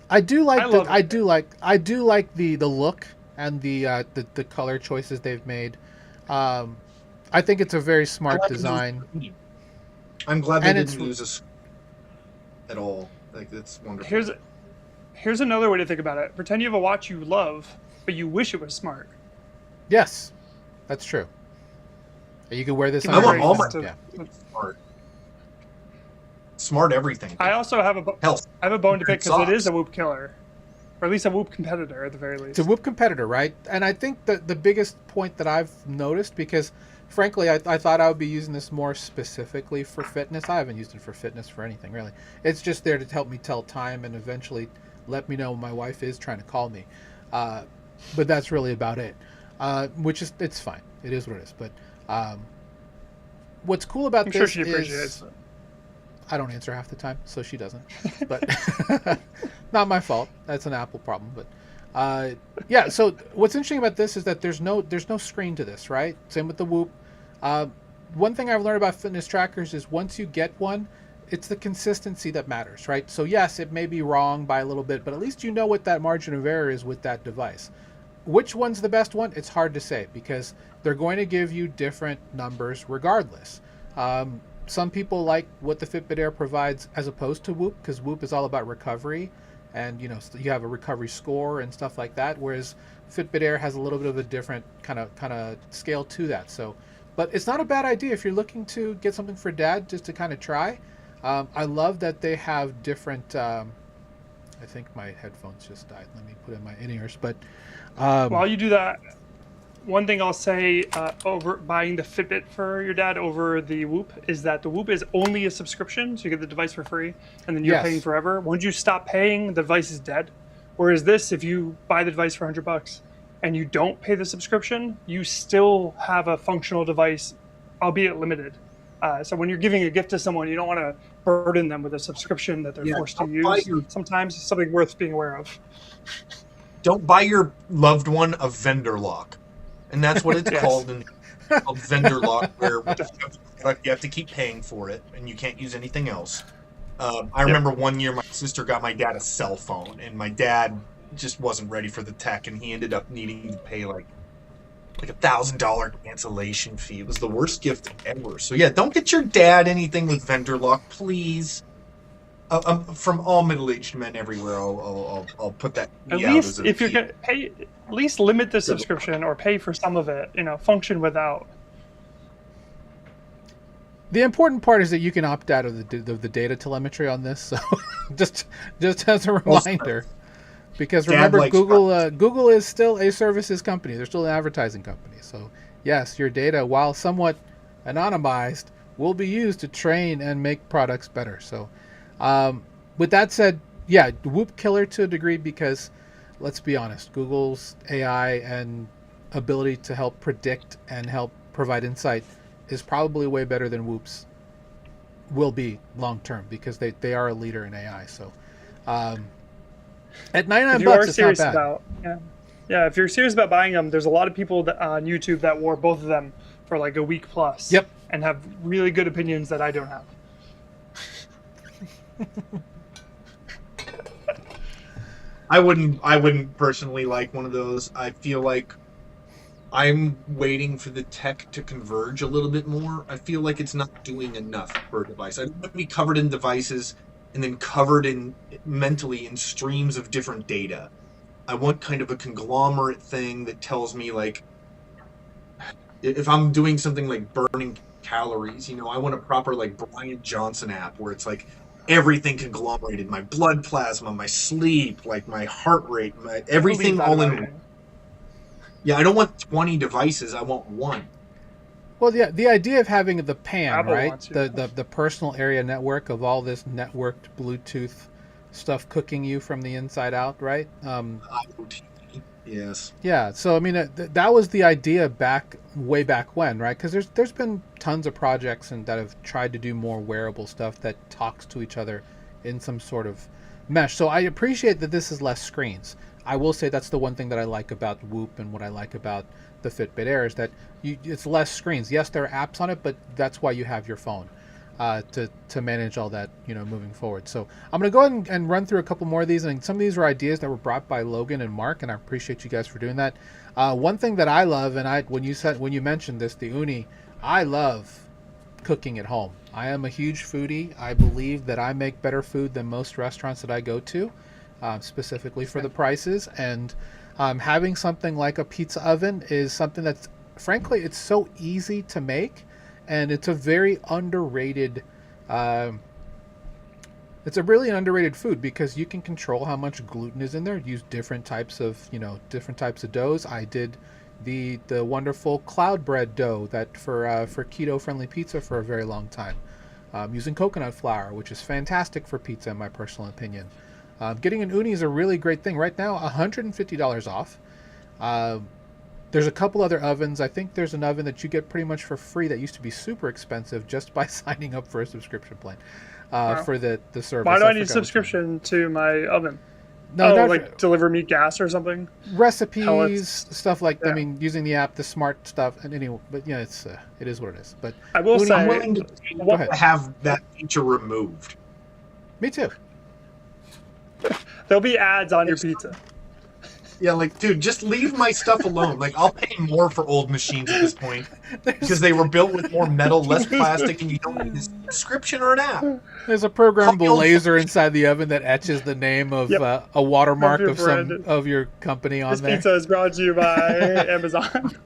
I do like the look and the color choices they've made. I think it's a very smart design. I'm glad they didn't use this at all. Like that's wonderful. Here's another way to think about it. Pretend you have a watch you love, but you wish it was smart. Yes, that's true. You could wear this. I want all my smart. Smart everything. I also have a bone to pick because it is a Whoop killer, or at least a Whoop competitor at the very least. It's a Whoop competitor, right? And I think that the biggest point that I've noticed, because frankly, I thought I would be using this more specifically for fitness. I haven't used it for fitness for anything really. It's just there to help me tell time and eventually let me know when my wife is trying to call me. But that's really about it. Which is, it's fine. It is what it is. But what's cool about I'm this sure she appreciates is it. I don't answer half the time, so she doesn't. But not my fault. That's an Apple problem. But yeah. So what's interesting about this is that there's no screen to this, right? Same with the Whoop. Uh, One thing I've learned about fitness trackers is once you get one, it's the consistency that matters, right? So yes, it may be wrong by a little bit, but at least you know what that margin of error is with that device. Which one's the best one? It's hard to say because they're going to give you different numbers regardless. Some people like what the Fitbit Air provides as opposed to Whoop because Whoop is all about recovery, and you have a recovery score and stuff like that. Whereas Fitbit Air has a little bit of a different kind of scale to that. So, but it's not a bad idea if you're looking to get something for Dad just to kind of try. I love that they have different. I think my headphones just died. Let me put in my in-ears. But While you do that, one thing I'll say over buying the Fitbit for your dad over the Whoop is that the Whoop is only a subscription, so you get the device for free, and then you're Yes. paying forever. Once you stop paying, the device is dead. Whereas this, if you buy the device for $100 and you don't pay the subscription, you still have a functional device, albeit limited. So when you're giving a gift to someone, you don't want to burden them with a subscription that they're forced to use. Sometimes it's something worth being aware of. Don't buy your loved one a vendor lock. And that's what it's Yes. called, a vendor lock, where you have to keep paying for it, and you can't use anything else. I remember one year my sister got my dad a cell phone, and my dad just wasn't ready for the tech, and he ended up needing to pay like $1,000 cancellation fee. It was the worst gift ever. So yeah, don't get your dad anything with vendor lock, please. From all middle-aged men everywhere, I'll put that. At least if you're going to pay, at least limit the subscription or pay for some of it. Function without. the important part is that you can opt out of the data telemetry on this. So just as a reminder, because remember, Google is still a services company. They're still an advertising company. So yes, your data, while somewhat anonymized, will be used to train and make products better. So. With that said, yeah, Whoop killer to a degree because, let's be honest, Google's AI and ability to help predict and help provide insight is probably way better than Whoop's will be long term because they are a leader in AI. So at $99, it's not bad. Yeah, if you're serious about buying them, there's a lot of people on YouTube that wore both of them for like a week plus. Yep. And have really good opinions that I don't have. I wouldn't personally like one of those. I feel like I'm waiting for the tech to converge a little bit more. I feel like it's not doing enough for a device. I don't want to be covered in devices and then covered in mentally in streams of different data. I want kind of a conglomerate thing that tells me, like, if I'm doing something like burning calories, I want a proper like Brian Johnson app where it's like everything conglomerated, my blood plasma, my sleep, like my heart rate, my everything all in one. Yeah, I don't want 20 devices, I want one. Well, yeah, the idea of having the PAN, Apple right? wants you. The personal area network of all this networked Bluetooth stuff cooking you from the inside out, right? IoT, yes. Yeah, so I mean that was the idea way back when, right? Because there's been tons of projects that have tried to do more wearable stuff that talks to each other in some sort of mesh. So I appreciate that this is less screens. I will say that's the one thing that I like about Whoop and what I like about the Fitbit Air is that it's less screens. Yes, there are apps on it, but that's why you have your phone to manage all that, moving forward. So I'm going to go ahead and run through a couple more of these, and some of these are ideas that were brought by Logan and Mark, and I appreciate you guys for doing that. One thing that I love, and when you mentioned this, the Uni, I love cooking at home. I am a huge foodie. I believe that I make better food than most restaurants that I go to, specifically for the prices. And having something like a pizza oven is something that's, frankly, it's so easy to make, and it's a very underrated. It's a really underrated food because you can control how much gluten is in there. Use different types of doughs. I did the wonderful cloud bread dough that for keto friendly pizza for a very long time, using coconut flour, which is fantastic for pizza in my personal opinion. Getting an uni is a really great thing right now. $150 off. There's a couple other ovens. I think there's an oven that you get pretty much for free that used to be super expensive just by signing up for a subscription plan Wow. for the service. Why do I need a subscription to my oven? No, not like deliver me gas or something? Recipes, pellets. stuff like. Yeah. I mean, using the app, the smart stuff, and anyway. But yeah, it is what it is. But I will say, I'm willing to have that feature removed. Me too. There'll be ads on your pizza. Yeah, like, dude, just leave my stuff alone. Like, I'll pay more for old machines at this point because they were built with more metal, less plastic, and you don't need a subscription or an app. There's a programmable laser inside the oven that etches the name of a watermark of your company on there. This pizza is brought to you by Amazon.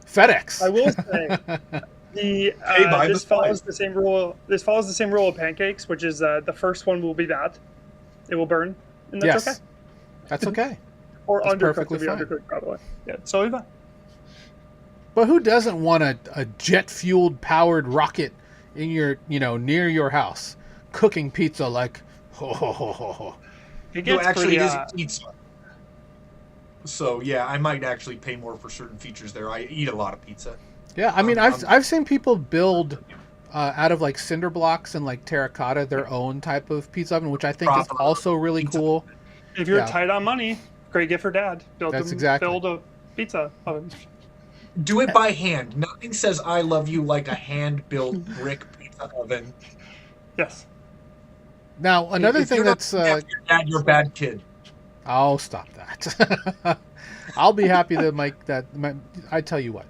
FedEx. I will say this follows the same rule. This follows the same rule of pancakes, which is the first one will be bad. It will burn, and that's okay. That's okay. Or undercooked will be undercooked, probably. Yeah, it's totally fine. But who doesn't want a jet-fueled powered rocket in your, near your house, cooking pizza like, ho, ho, ho, ho, ho. It gets actually, it is pizza. So, yeah, I might actually pay more for certain features there. I eat a lot of pizza. Yeah, I mean, I've seen people build out of like cinder blocks and like terracotta their own type of pizza oven, which I think is also really cool. If you're tight on money, great gift for dad. Build a pizza oven. Do it by hand. Nothing says I love you like a hand-built brick pizza oven. Yes. Now, another thing that's... your dad, you're a bad kid. Oh, stop that. I'll be happy that I tell you what,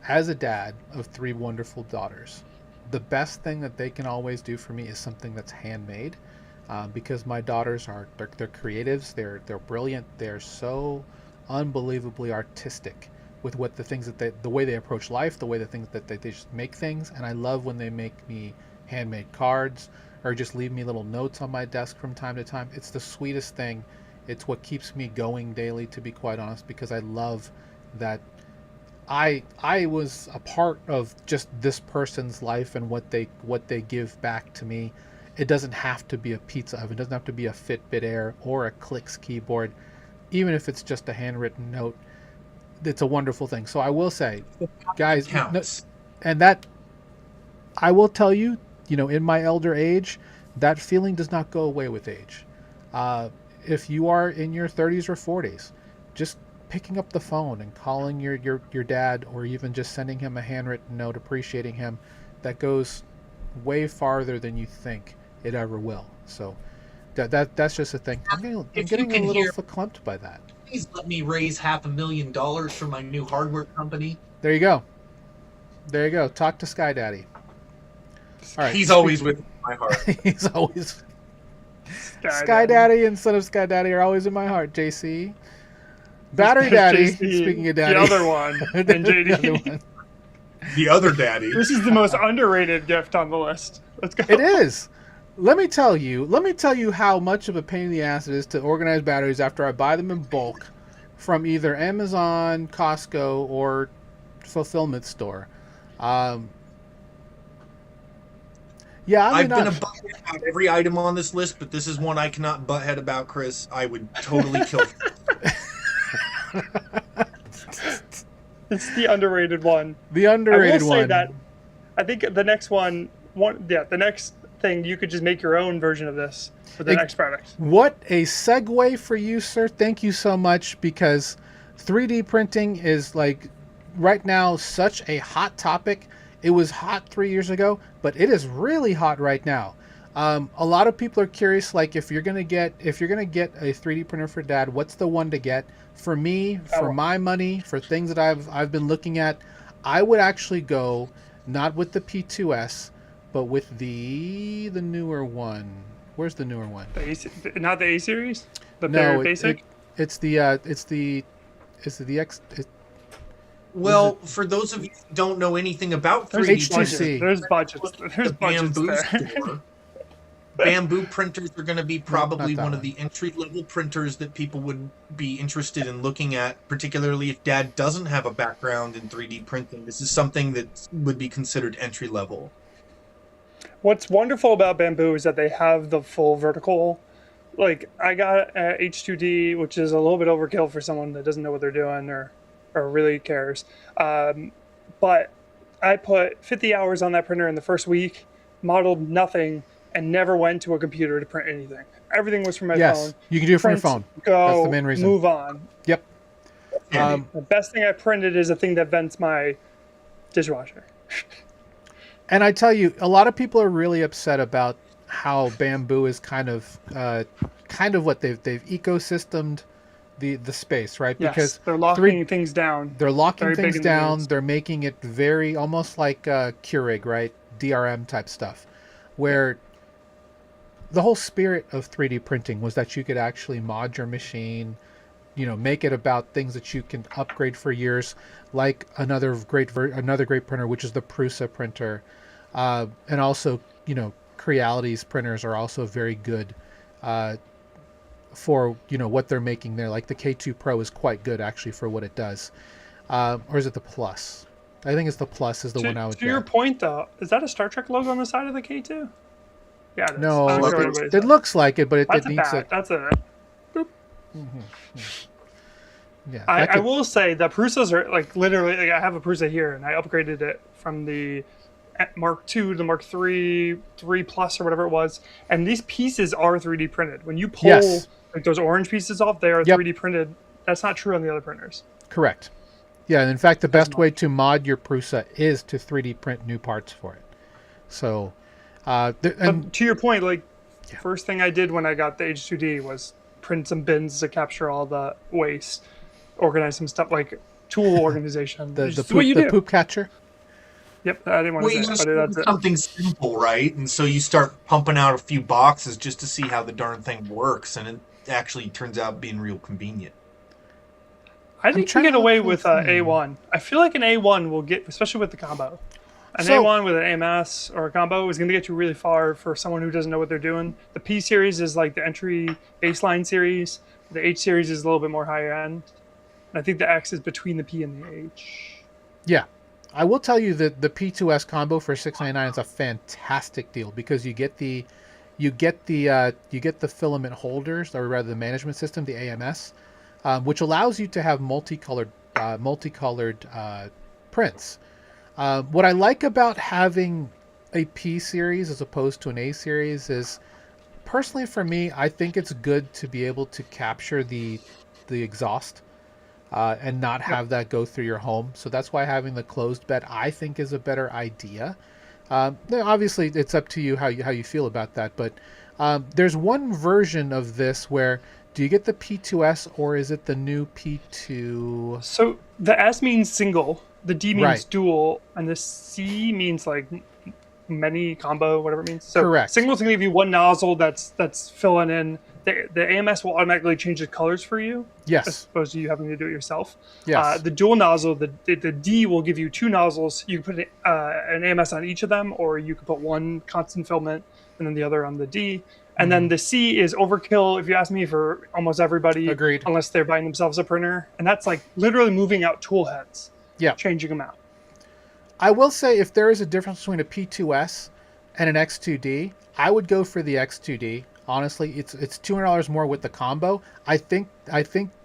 as a dad of 3 wonderful daughters, the best thing that they can always do for me is something that's handmade. Because my daughters they're creatives, they're brilliant, they're so unbelievably artistic with what the way they approach life, the way the things that they just make things, and I love when they make me handmade cards or just leave me little notes on my desk from time to time. It's the sweetest thing. It's what keeps me going daily, to be quite honest, because I love that I was a part of just this person's life and what they give back to me. It doesn't have to be a pizza oven. It doesn't have to be a Fitbit Air or a Clicks keyboard. Even if it's just a handwritten note, it's a wonderful thing. So I will say, guys, and that I will tell you, in my elder age, that feeling does not go away with age. If you are in your 30s or 40s, just picking up the phone and calling your dad, or even just sending him a handwritten note appreciating him, that goes way farther than you think it ever will. So that's just a thing. I'm getting a little verklempt by that. Please let me raise $500,000 for my new hardware company. There you go. Talk to Sky Daddy. All right. He's always with my heart. He's always Sky Daddy and Son of Sky Daddy are always in my heart. JC, Battery Daddy. Speaking of Daddy, the other one, and JD. The other daddy. This is the most underrated gift on the list. Let's go. It is. Let me tell you how much of a pain in the ass it is to organize batteries after I buy them in bulk from either Amazon, Costco, or fulfillment store. I've been a butthead about every item on this list, but this is one I cannot butthead about, Chris. I would totally kill. It's the underrated one. The underrated one. I will say that I think the next the next thing, you could just make your own version of this for the next product. What a segue for you, sir. Thank you so much, because 3D printing is right now such a hot topic. It was hot 3 years ago, but it is really hot right now. A lot of people are curious, if you're gonna get a 3D printer for dad, what's the one to get? For me, for my money, for things that I've been looking at, I would actually go not with the P2S, but with the newer one. Where's the newer one? Not the A series. The basic. It's the X. Well, for those of you who don't know anything about 3D H2C, there's budgets. There's budgets there. Bamboo printers are going to be probably one of the entry-level printers that people would be interested in looking at, particularly if dad doesn't have a background in 3D printing. This is something that would be considered entry-level. What's wonderful about Bamboo is that they have the full vertical. I got H2D, which is a little bit overkill for someone that doesn't know what they're doing, or or really cares. But I put 50 hours on that printer in the first week, modeled nothing, and never went to a computer to print anything. Everything was from my Yes, phone. you can do it from your Print, phone. That's the go, main reason. move on. Yep. Handy. The best thing I printed is a thing that vents my dishwasher. And I tell you, a lot of people are really upset about how Bamboo is kind of what they've ecosystemed the space, right? Yes, Because they're locking things down. they're locking Very big things in the down. news. They're making it very almost like Keurig, right? DRM type stuff, where the whole spirit of 3D printing was that you could actually mod your machine, make it about things that you can upgrade for years, like another great printer, which is the Prusa printer, and also Creality's printers are also very good for what they're making there. Like the K2 Pro is quite good actually for what it does, or is it the Plus? I think it's the Plus is the one I would To your get. point, though, is that a Star Trek logo on the side of the K2? Yeah, it is. No, I'm sure it- everybody it said. looks like it, but it That's a needs bad. That's a. yeah. I that could- will say the Prusas are like literally. Like, I have a Prusa here, and I upgraded it from the Mark II to the Mark III, 3 Plus or whatever it was. And these pieces are 3D printed. When you pull Yes. like those orange pieces off, they are Yep. 3D printed. That's not true on the other printers. Correct. Yeah, and in fact, the best much. way to mod your Prusa is to 3D print new parts for it. So, and To your point, like Yeah. first thing I did when I got the H2D was print some bins to capture all the waste, organize some stuff like tool organization. the It's the just what poop, you the do. poop catcher. Yep, I didn't want Well, to you say it, just but that's it. something simple, right? And so you start pumping out a few boxes just to see how the darn thing works, and it actually turns out being real convenient. I think you trying can to get look away for with the thing. A1. I feel like an A1 will get, especially with the combo. An So- A1 with an AMS or a combo is going to get you really far for someone who doesn't know what they're doing. The P series is like the entry baseline series. The H series is a little bit more higher end. And I think the X is between the P and the H. Yeah, I will tell you that the P2S combo for $699 is a fantastic deal because you get the filament holders, or rather the management system, the AMS, which allows you to have multicolored prints. What I like about having a P series as opposed to an A series is, personally for me, I think it's good to be able to capture the exhaust and not have that go through your home. So that's why having the closed bed I think is a better idea. Now, obviously, it's up to you how you feel about that. But there's one version of this where, do you get the P2S or is it the new P2? So the S means single, the D means Right. dual, and the C means like many combo, whatever it means. So Correct. Single's gonna give you one nozzle that's filling in. The AMS will automatically change the colors for you, as Yes. opposed to you having to do it yourself. Yes. The dual nozzle, the D will give you two nozzles. You can put an AMS on each of them, or you can put one constant filament and then the other on the D. And then the C is overkill, if you ask me, for almost everybody. Agreed. Unless they're buying themselves a printer. And that's like literally moving out tool heads. Yeah. Changing them out. I will say, if there is a difference between a P2S and an X2D, I would go for the X2D. Honestly, it's $200 more with the combo. I think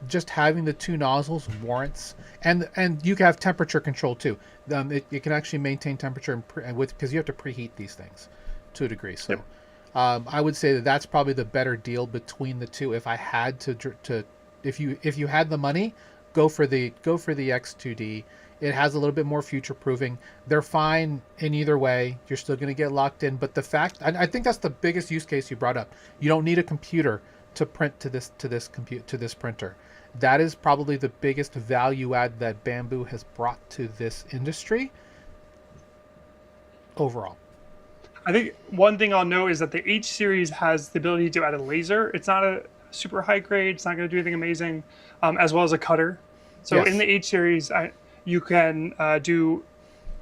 just having the two nozzles warrants, and you can have temperature control too. It can actually maintain temperature because you have to preheat these things to a degree. So, I would say that's probably the better deal between the two. If I had if you had the money, go for the X2D. It has a little bit more future proofing. They're fine in either way. You're still going to get locked in. But the fact, I think that's the biggest use case you brought up. You don't need a computer to print to this printer. That is probably the biggest value add that Bamboo has brought to this industry overall. I think one thing I'll note is that the H series has the ability to add a laser. It's not a super high grade. It's not going to do anything amazing, as well as a cutter. So Yes. in the H series, you can do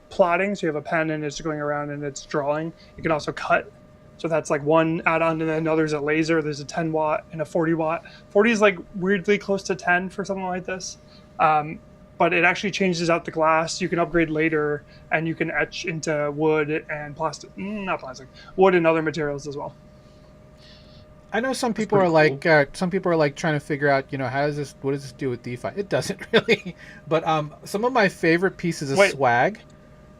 plotting. So you have a pen and it's going around and it's drawing. You can also cut. So that's like one add-on, and then there's a laser. There's a 10 watt and a 40 watt. 40 is like weirdly close to 10 for something like this. But it actually changes out the glass. You can upgrade later, and you can etch into wood and plastic. Not plastic. Wood and other materials as well. I know some That's people are pretty like cool. trying to figure out, what does this do with DeFi? It doesn't really. But some of my favorite pieces of Wait, swag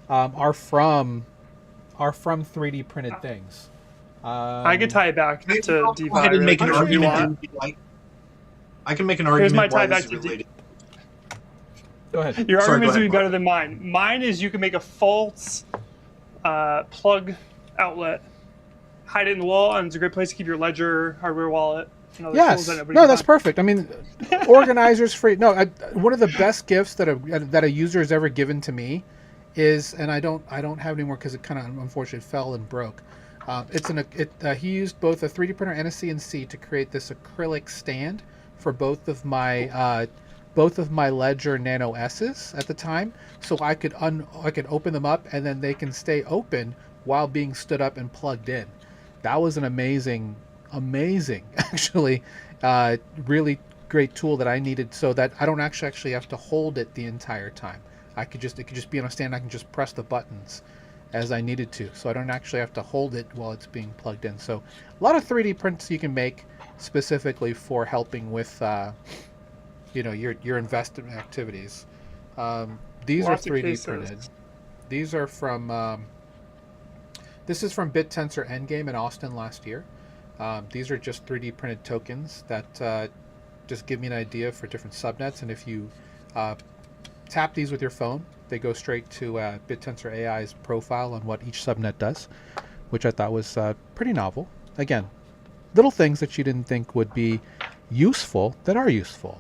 are from 3D printed things. I could Um, tie it back to I'll DeFi go ahead and really make an quick sure if you you argument want. if you'd like. I can make an Here's my argument why tie this back is to related. Go ahead. Your Sorry, go argument's ahead, gonna be Mark. better than mine. Mine is you can make a false plug outlet, hide it in the wall, and it's a great place to keep your ledger, hardware wallet, and other tools that Yes. nobody No, can that's find. perfect. I mean, organizers free. No, one of the best gifts that a user has ever given to me is, and I don't have any more because it kind of unfortunately fell and broke. He used both a 3D printer and a CNC to create this acrylic stand for both of my Ledger Nano S's at the time, so I could open them up and then they can stay open while being stood up and plugged in. That was an amazing actually, really great tool that I needed so that I don't actually have to hold it the entire time. It could just be on a stand. I can just press the buttons as I needed to, so I don't actually have to hold it while it's being plugged in. So a lot of 3D prints you can make specifically for helping with your investment activities. These Lots are of 3D cases. printed. These are from this is from BitTensor Endgame in Austin last year. These are just 3D printed tokens that just give me an idea for different subnets, and if you tap these with your phone, they go straight to BitTensor AI's profile on what each subnet does, which I thought was pretty novel. Again, little things that you didn't think would be useful that are useful.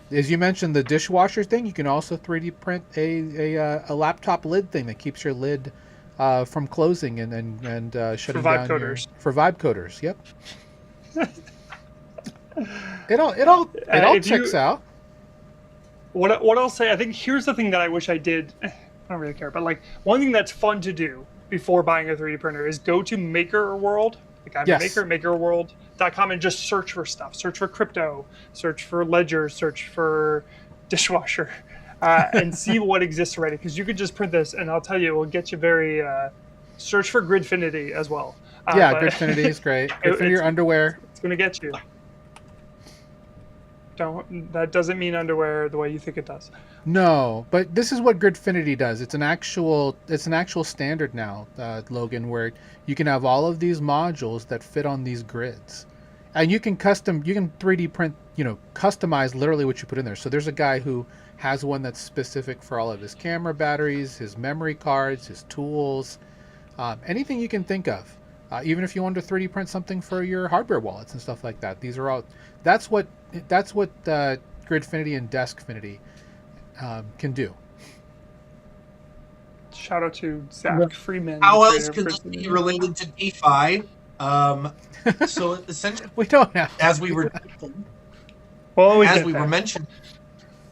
As you mentioned, the dishwasher thing, you can also 3D print a laptop lid thing that keeps your lid from closing and shutting vibe down coders. for vibe coders. Yep. It all If you- checks out. What I'll say, I think here's the thing that I wish I did. I don't really care, but like one thing that's fun to do before buying a 3D printer is go to Maker World, like I'm Yes. a Maker, makerworld.com, and just search for stuff. Search for crypto, search for ledger, search for dishwasher, and see what exists already. Because you could just print this, and I'll tell you, it will get you very. Search for Gridfinity as well. Yeah, but Gridfinity is great. Gridfinity your underwear. It's going to get you. That doesn't mean underwear the way you think it does. No, but this is what Gridfinity does. It's an actual standard now, Logan, where you can have all of these modules that fit on these grids, and you can 3D print, customize literally what you put in there. So there's a guy who has one that's specific for all of his camera batteries, his memory cards, his tools, anything you can think of. Even if you want to 3D print something for your hardware wallets and stuff like that, these are all. That's what Gridfinity and Deskfinity can do. Shout out to Zach Freeman. How the else creator of could this Gridfinity. be related to DeFi? So essentially, We don't have. as we were Well, always as get we there. were mentioning,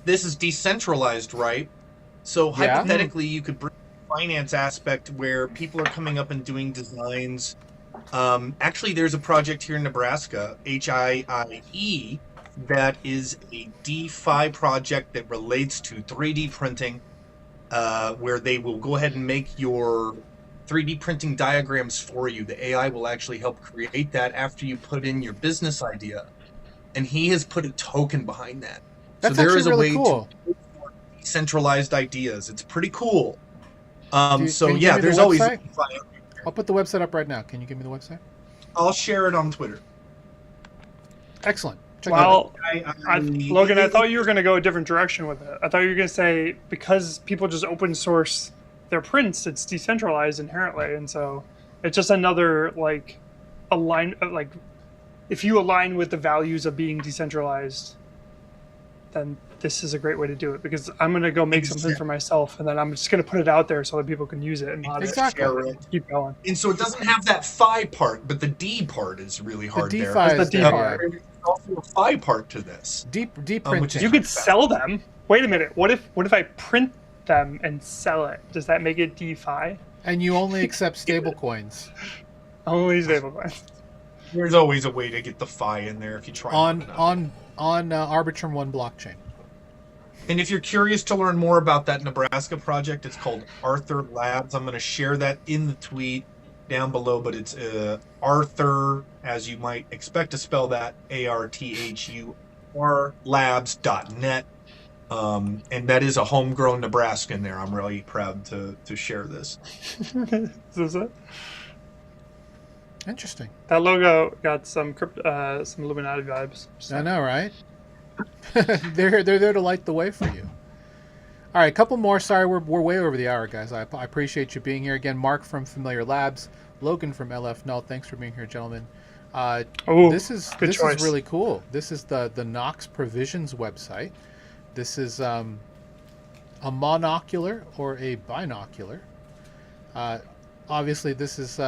this is decentralized, right? So Yeah. hypothetically, you could bring the finance aspect where people are coming up and doing designs. Actually, there's a project here in Nebraska, HIIE, that is a DeFi project that relates to 3D printing, where they will go ahead and make your 3D printing diagrams for you. The AI will actually help create that after you put in your business idea. And he has put a token behind that. That's so there actually is a really way cool. to decentralized ideas. It's pretty cool. Can you So give yeah, me the there's always website? DeFi. I'll put the website up right now. Can you give me the website? I'll share it on Twitter. Excellent. Check it out. Well, I- Logan, I thought you were going to go a different direction with it. I thought you were going to say because people just open source their prints, it's decentralized inherently, and so it's just another if you align with the values of being decentralized, then this is a great way to do it. Because I'm going to go make something for myself, and then I'm just going to put it out there so that people can use it and mod Exactly. it. Keep going. And so it doesn't have that phi part, but the D part is really hard DeFi there. is the D there, part. yeah. There's also a phi part to this. Deep which is- printing. You could sell them. Wait a minute. What if I print them and sell it? Does that make it DeFi? And you only accept stable coins Only stablecoins. There's always a way to get the phi in there if you try. on hard enough. Arbitrum One blockchain. And if you're curious to learn more about that Nebraska project, it's called Arthur Labs. I'm going to share that in the tweet. down below, but it's Arthur, as you might expect to spell that, ARTHUR labs.net. And that is a homegrown Nebraskan there. I'm really proud to share this. Is this it? Interesting. That logo got some Illuminati vibes. I know, right? they're there to light the way for you. All right, a couple more. Sorry, we're way over the hour, guys. I appreciate you being here again. Mark from Familiar Labs, Logan from LF Null. Thanks for being here, gentlemen. This is really cool. This is the Knox Provisions website. This is a monocular or a binocular. Obviously, this is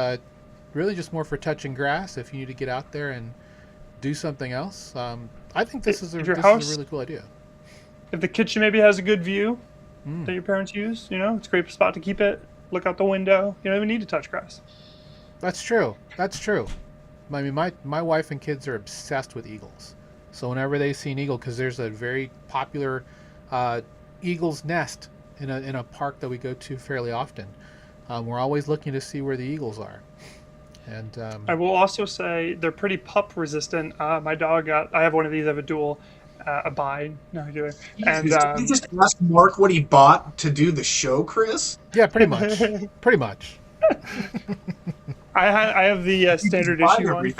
really just more for touching grass if you need to get out there and do something else. I think this is a really cool idea. If the kitchen maybe has a good view that your parents use, it's a great spot to keep it. Look out the window. You don't even need to touch grass. That's true. That's true. I mean, my wife and kids are obsessed with eagles. So whenever they see an eagle, because there's a very popular eagle's nest in a park that we go to fairly often, we're always looking to see where the eagles are. And I will also say they're pretty pup resistant. My dog I have one of these. I have a dual. Abide. No, I do it. And you just ask Mark what he bought to do the show, Chris? Yeah, pretty much. Pretty much. I have the standard issue one.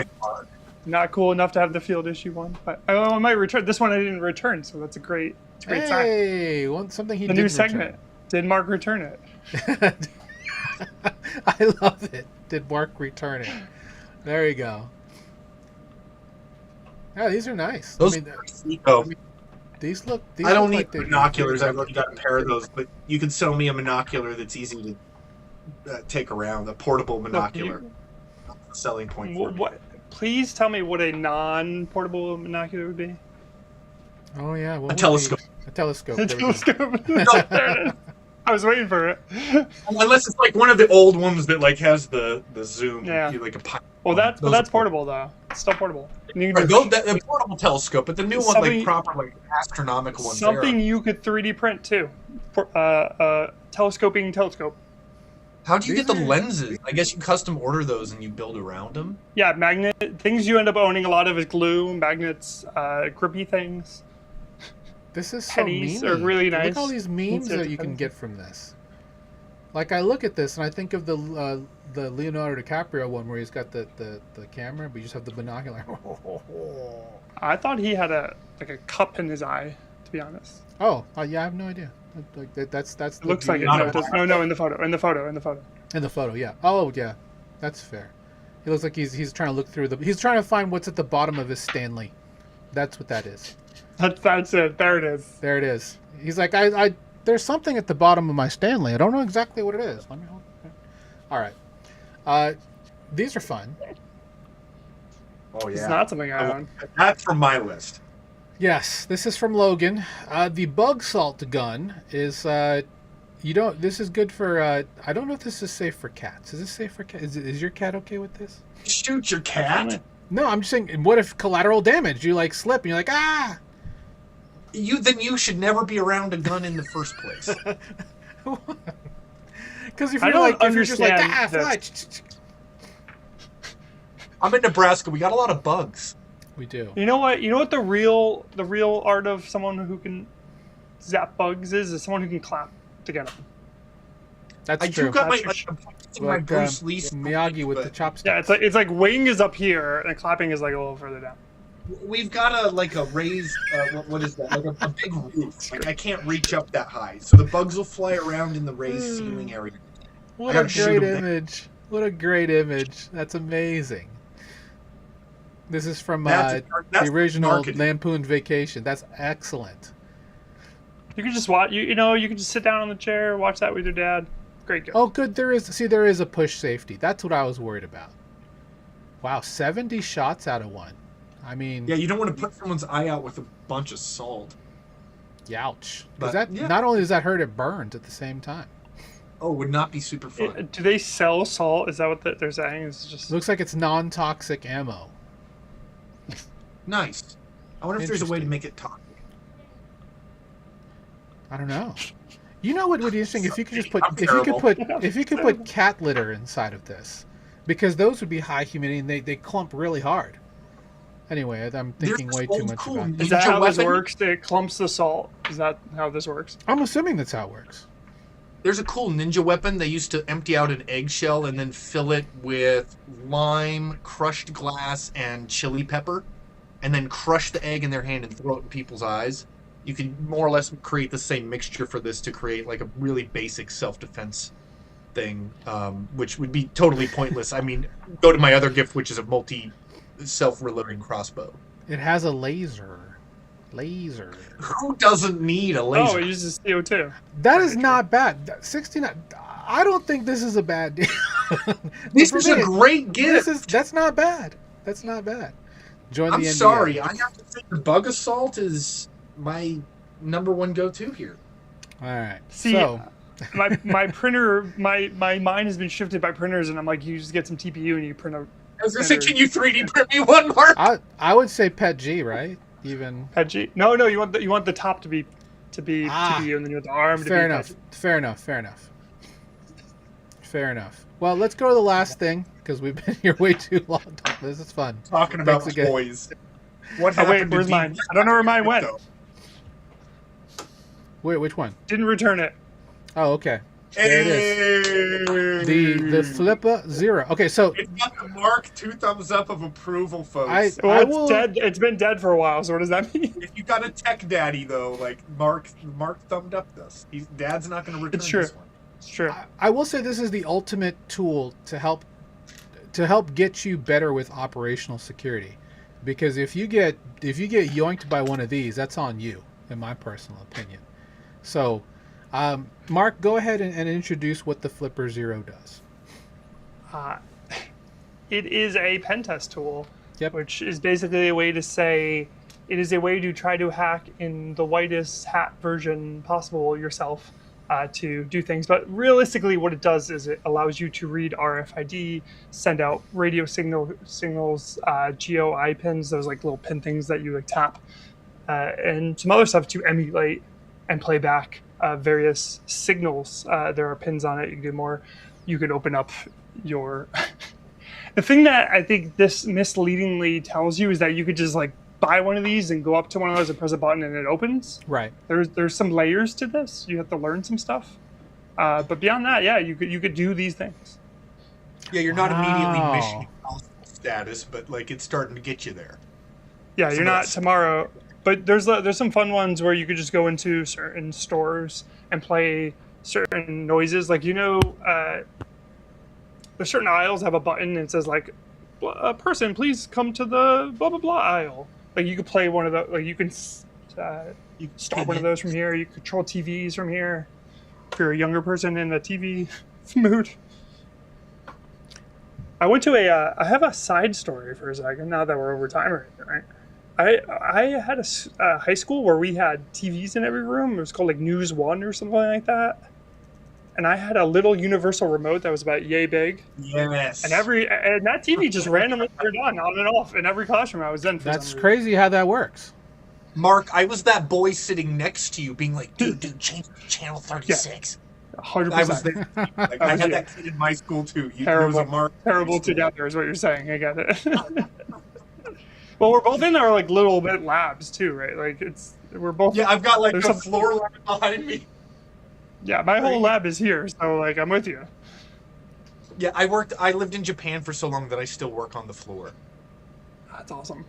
Not cool enough to have the field issue one, but I might return this one. I didn't return, so that's a great sign. Hey, something he did. The new segment. Did Mark return it? I love it. Did Mark return it? There you go. Yeah, these are nice. These look. I don't need binoculars. I've already got a pair of those, but you can sell me a binocular that's easy to take around. A portable binocular. That's the selling point for me. Please tell me what a non-portable binocular would be. Oh yeah, a telescope. A telescope. A telescope. There it is. I was waiting for it. Unless it's like one of the old ones that like has the zoom. Yeah. Like a well, that's portable though. It's still portable. The portable telescope, but the new one, like proper, like astronomical ones. Something you could 3D print too. Telescoping telescope. How do you get the lenses? I guess you custom order those and you build around them. Yeah, things you end up owning a lot of is glue, magnets, grippy things. This is so pennies are really nice. Look at all these memes that you can get from this. Like I look at this and I think of the Leonardo DiCaprio one where he's got the camera, but you just have the binocular. I thought he had a cup in his eye, to be honest. Oh, yeah, I have no idea. Like that's. It looks like it. No, in the photo, yeah. Oh, yeah, that's fair. He looks like he's trying to look through he's trying to find what's at the bottom of his Stanley. That's what that is. That's it. There it is. There it is. He's like, I there's something at the bottom of my Stanley. I don't know exactly what it is. Let me hold. All right. These are fun. Oh yeah. It's not something I own. That's from my list. Yes, this is from Logan. The bug salt gun is this is good for I don't know if this is safe for cats. Is this safe for cats? Is your cat okay with this? Shoot your cat? No, I'm just saying, what if collateral damage? You like slip and you're like, ah. Then you should never be around a gun in the first place. Because if you're just like, fly. I'm in Nebraska. We got a lot of bugs. We do. You know what the real art of someone who can zap bugs is someone who can clap to get them. That's true. I got my Bruce Lee Miyagi with the chopsticks. Yeah, it's like wing is up here and clapping is like a little further down. We've got a raised what is that? Like a big roof. Like I can't reach up that high, so the bugs will fly around in the raised ceiling area. What a great image! What a great image! That's amazing. This is from the original Lampoon Vacation. That's excellent. You can just watch. You can just sit down on the chair, watch that with your dad. Great go. Oh, good. There is a push safety. That's what I was worried about. Wow, 70 shots out of one. I mean, yeah, you don't want to put someone's eye out with a bunch of salt. Youch. Because not only does that hurt, it burns at the same time. Oh, would not be super fun. Do they sell salt? Is that what they're saying? It's just looks like it's non-toxic ammo. Nice. I wonder if there's a way to make it toxic. I don't know. You know what would be interesting if you could just put if you could put cat litter inside of this, because those would be high humidity and they clump really hard. Anyway, I'm thinking way too much about it. Is that how this works? It clumps the salt. Is that how this works? I'm assuming that's how it works. There's a cool ninja weapon. They used to empty out an eggshell and then fill it with lime, crushed glass, and chili pepper, and then crush the egg in their hand and throw it in people's eyes. You can more or less create the same mixture for this to create like a really basic self-defense thing, which would be totally pointless. I mean, go to my other gift, which is a self-reloading crossbow. It has a laser. Who doesn't need a laser? Oh, it uses CO2. That is not bad. 69. I don't think this is a bad deal. This is a great gift. That's not bad. That's not bad. Join the NDA. I'm sorry. I have to say the bug assault is my number one go-to here. All right. See, so my printer, my mind has been shifted by printers, and I'm like, you just get some TPU and you print a. I was gonna say, can you 3D print me one, Mark? I would say Pet G, right? Even Pet G. No, you want the top to be TPU, and then you want the arm to be. Fair enough. Well, let's go to the last thing because we've been here way too long. This is fun. Talking about toys. What happened? Where's mine? I don't know where mine went. Wait, which one? Didn't return it. Oh, okay. There it is. The Flipper Zero. Okay, so it's got the Mark 2 thumbs up of approval, folks. It's dead. It's been dead for a while. So what does that mean? If you got a tech daddy though, like Mark thumbed up this. Dad's not going to return this one. It's true. I will say this is the ultimate tool to help get you better with operational security, because if you get yoinked by one of these, that's on you, in my personal opinion. So. Mark, go ahead and introduce what the Flipper Zero does. It is a pen test tool, yep. Which is basically a way to say it is a way to try to hack in the whitest hat version possible yourself to do things. But realistically, what it does is it allows you to read RFID, send out radio signals, GOI pins, those like little pin things that you like tap, and some other stuff to emulate and play back various signals. There are pins on it. You can do more. You could open up your... The thing that I think this misleadingly tells you is that you could just like buy one of these and go up to one of those and press a button and it opens. Right. There's some layers to this. You have to learn some stuff. But beyond that, yeah, you could do these things. Yeah, you're not immediately mission status, but like it's starting to get you there. Yeah, you're not tomorrow. But there's some fun ones where you could just go into certain stores and play certain noises. Like, there's certain aisles have a button and it says like, "A person, please come to the blah blah blah aisle." Like you could play one of those. Like you can start one of those from here. You control TVs from here. If you're a younger person in the TV mood. I went to I have a side story for a second. Now that we're over time, right? I had a high school where we had TVs in every room. It was called like News One or something like that. And I had a little universal remote that was about yay big. Yes. And that TV just randomly turned on and off in every classroom I was in. That's crazy how that works. Mark, I was that boy sitting next to you being like, dude, change to channel 36. Yeah, 100%. I was there. Like, I had that kid in my school too. Terrible together is what you're saying. I got it. Well, we're both in our like little bit labs too, right? Like we're both. Yeah, I've got like a floor lab behind me. Yeah, my whole lab is here, so like I'm with you. Yeah, I lived in Japan for so long that I still work on the floor. That's awesome.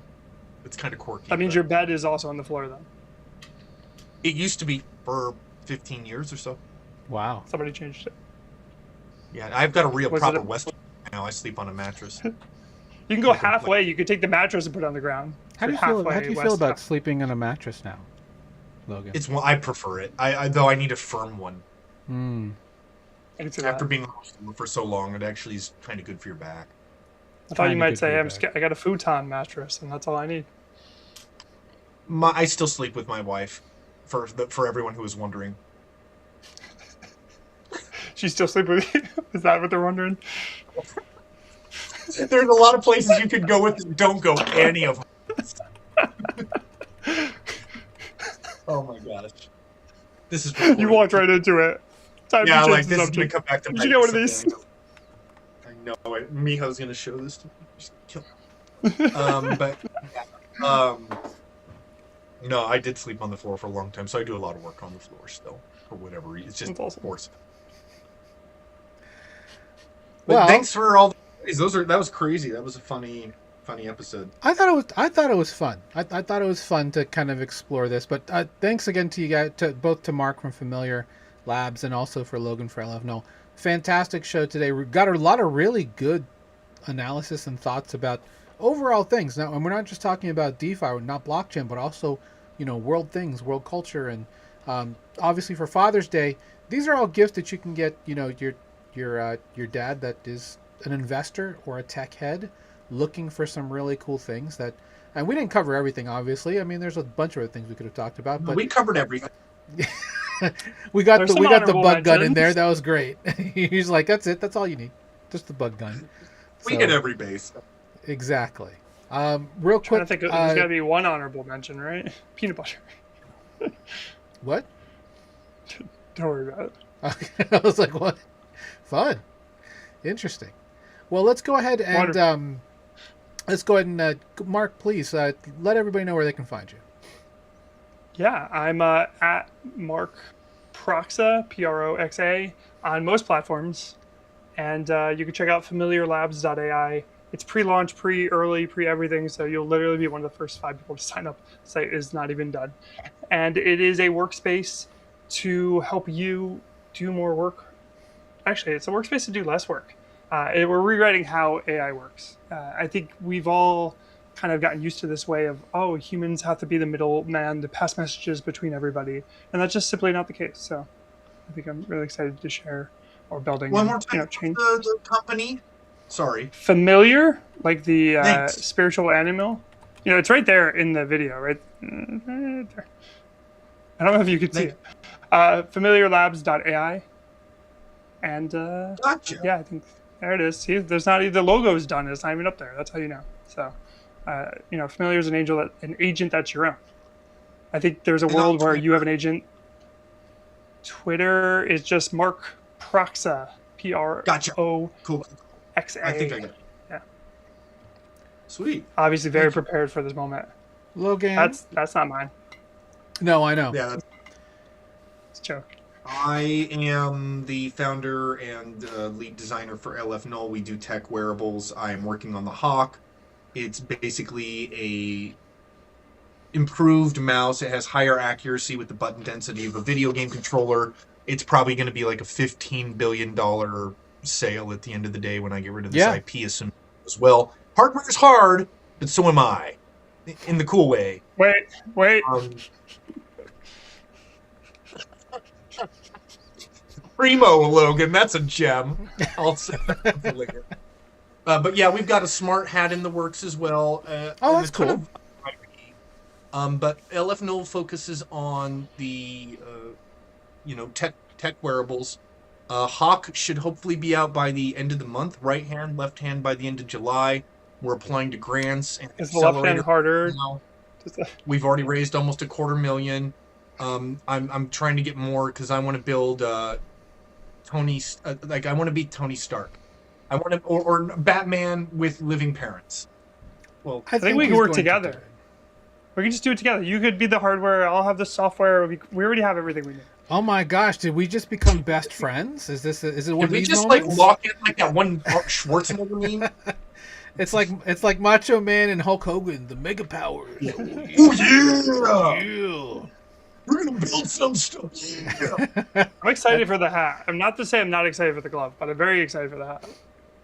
It's kind of quirky. That means your bed is also on the floor then. It used to be for 15 years or so. Wow. Somebody changed it. Yeah, I've got a real proper Western now. I sleep on a mattress. You can go halfway. You could take the mattress and put it on the ground. How do you feel about sleeping on a mattress now, Logan? I prefer it. Though I need a firm one. After being on the floor for so long, it actually is kind of good for your back. I thought you might say, I got a futon mattress, and that's all I need. I still sleep with my wife, for everyone who is wondering. She still sleep with you? Is that what they're wondering? There's a lot of places you could go with and don't go any of them. Oh my gosh. This is you walked right into it. Time yeah, to like this is going to come back to Did you get one of these? know it. Miho's gonna show this to me. Just kill me. No, I did sleep on the floor for a long time, so I do a lot of work on the floor still, for whatever reason. It's just awesome. force. But Well, thanks for all the that was crazy. That was a funny episode. I thought it was fun. I thought it was fun to kind of explore this. But thanks again to you guys, both to Mark from Familiar Labs and also for Logan for LF. Fantastic show today. We got a lot of really good analysis and thoughts about overall things. Now, and we're not just talking about DeFi, not blockchain, but also, world things, world culture, and obviously for Father's Day, these are all gifts that you can get. Your dad that is an investor or a tech head looking for some really cool things that, and we didn't cover everything, obviously. I mean, there's a bunch of other things we could have talked about, but we covered everything. we got the bug mentions. gun in there. That was great. He's like, that's it. That's all you need. Just the bug gun. We hit every base. Exactly. Real quick. I think there's got to be one honorable mention, right? Peanut butter. What? Don't worry about it. Okay. I was like, what? Fun. Interesting. Well, let's go ahead and Mark, please let everybody know where they can find you. Yeah, I'm at Mark Proxa, Proxa, on most platforms. And you can check out familiarlabs.ai. It's pre-launch, pre-early, pre-everything, so you'll literally be one of the first 5 people to sign up. The site is not even done. And it is a workspace to help you do more work. Actually, it's a workspace to do less work. We're rewriting how AI works. I think we've all kind of gotten used to this way of, humans have to be the middleman to pass messages between everybody. And that's just simply not the case. So I think I'm really excited to share our building. One more time, change the company. Sorry. Familiar, like the spiritual animal. It's right there in the video, right there. I don't know if you can see it. Familiarlabs.ai. And gotcha. Yeah, I think there it is. See, the logo's done. It's not even up there. That's how you know. So, Familiar is an agent that's your own. I think there's a world where you have an agent. Twitter is just Mark Proxa, Proxa. Cool. I think I got it. Yeah. Sweet. Obviously, very prepared for this moment. Logan. That's not mine. No, I know. Yeah. It's a joke. I am the founder and lead designer for LF Null. We do tech wearables. I am working on the Hawk. It's basically a improved mouse. It has higher accuracy with the button density of a video game controller. It's probably going to be like a $15 billion sale at the end of the day when I get rid of this IP as well. Hardware is hard, but so am I. In the cool way. Wait. Primo, Logan, that's a gem. I'll say that later. But yeah, we've got a smart hat in the works as well. That's cool. But LF Null focuses on the tech wearables. Hawk should hopefully be out by the end of the month. Right hand, left hand by the end of July. We're applying to grants and is the left hand harder? Now. We've already raised almost $250,000. I'm trying to get more because I want to build Tony. I want to be Tony Stark. I want to or Batman with living parents. Well, I think we can work together. We can just do it together. You could be the hardware. I'll have the software. We already have everything we need. Oh my gosh! Did we just become best friends? Is it one of these just moments? Lock in like that one Schwarzenegger meme? It's like Macho Man and Hulk Hogan, the mega powers. Yeah. Oh yeah! We're gonna build some stuff. Yeah. I'm excited for the hat. I'm not to say I'm not excited for the glove, but I'm very excited for the hat.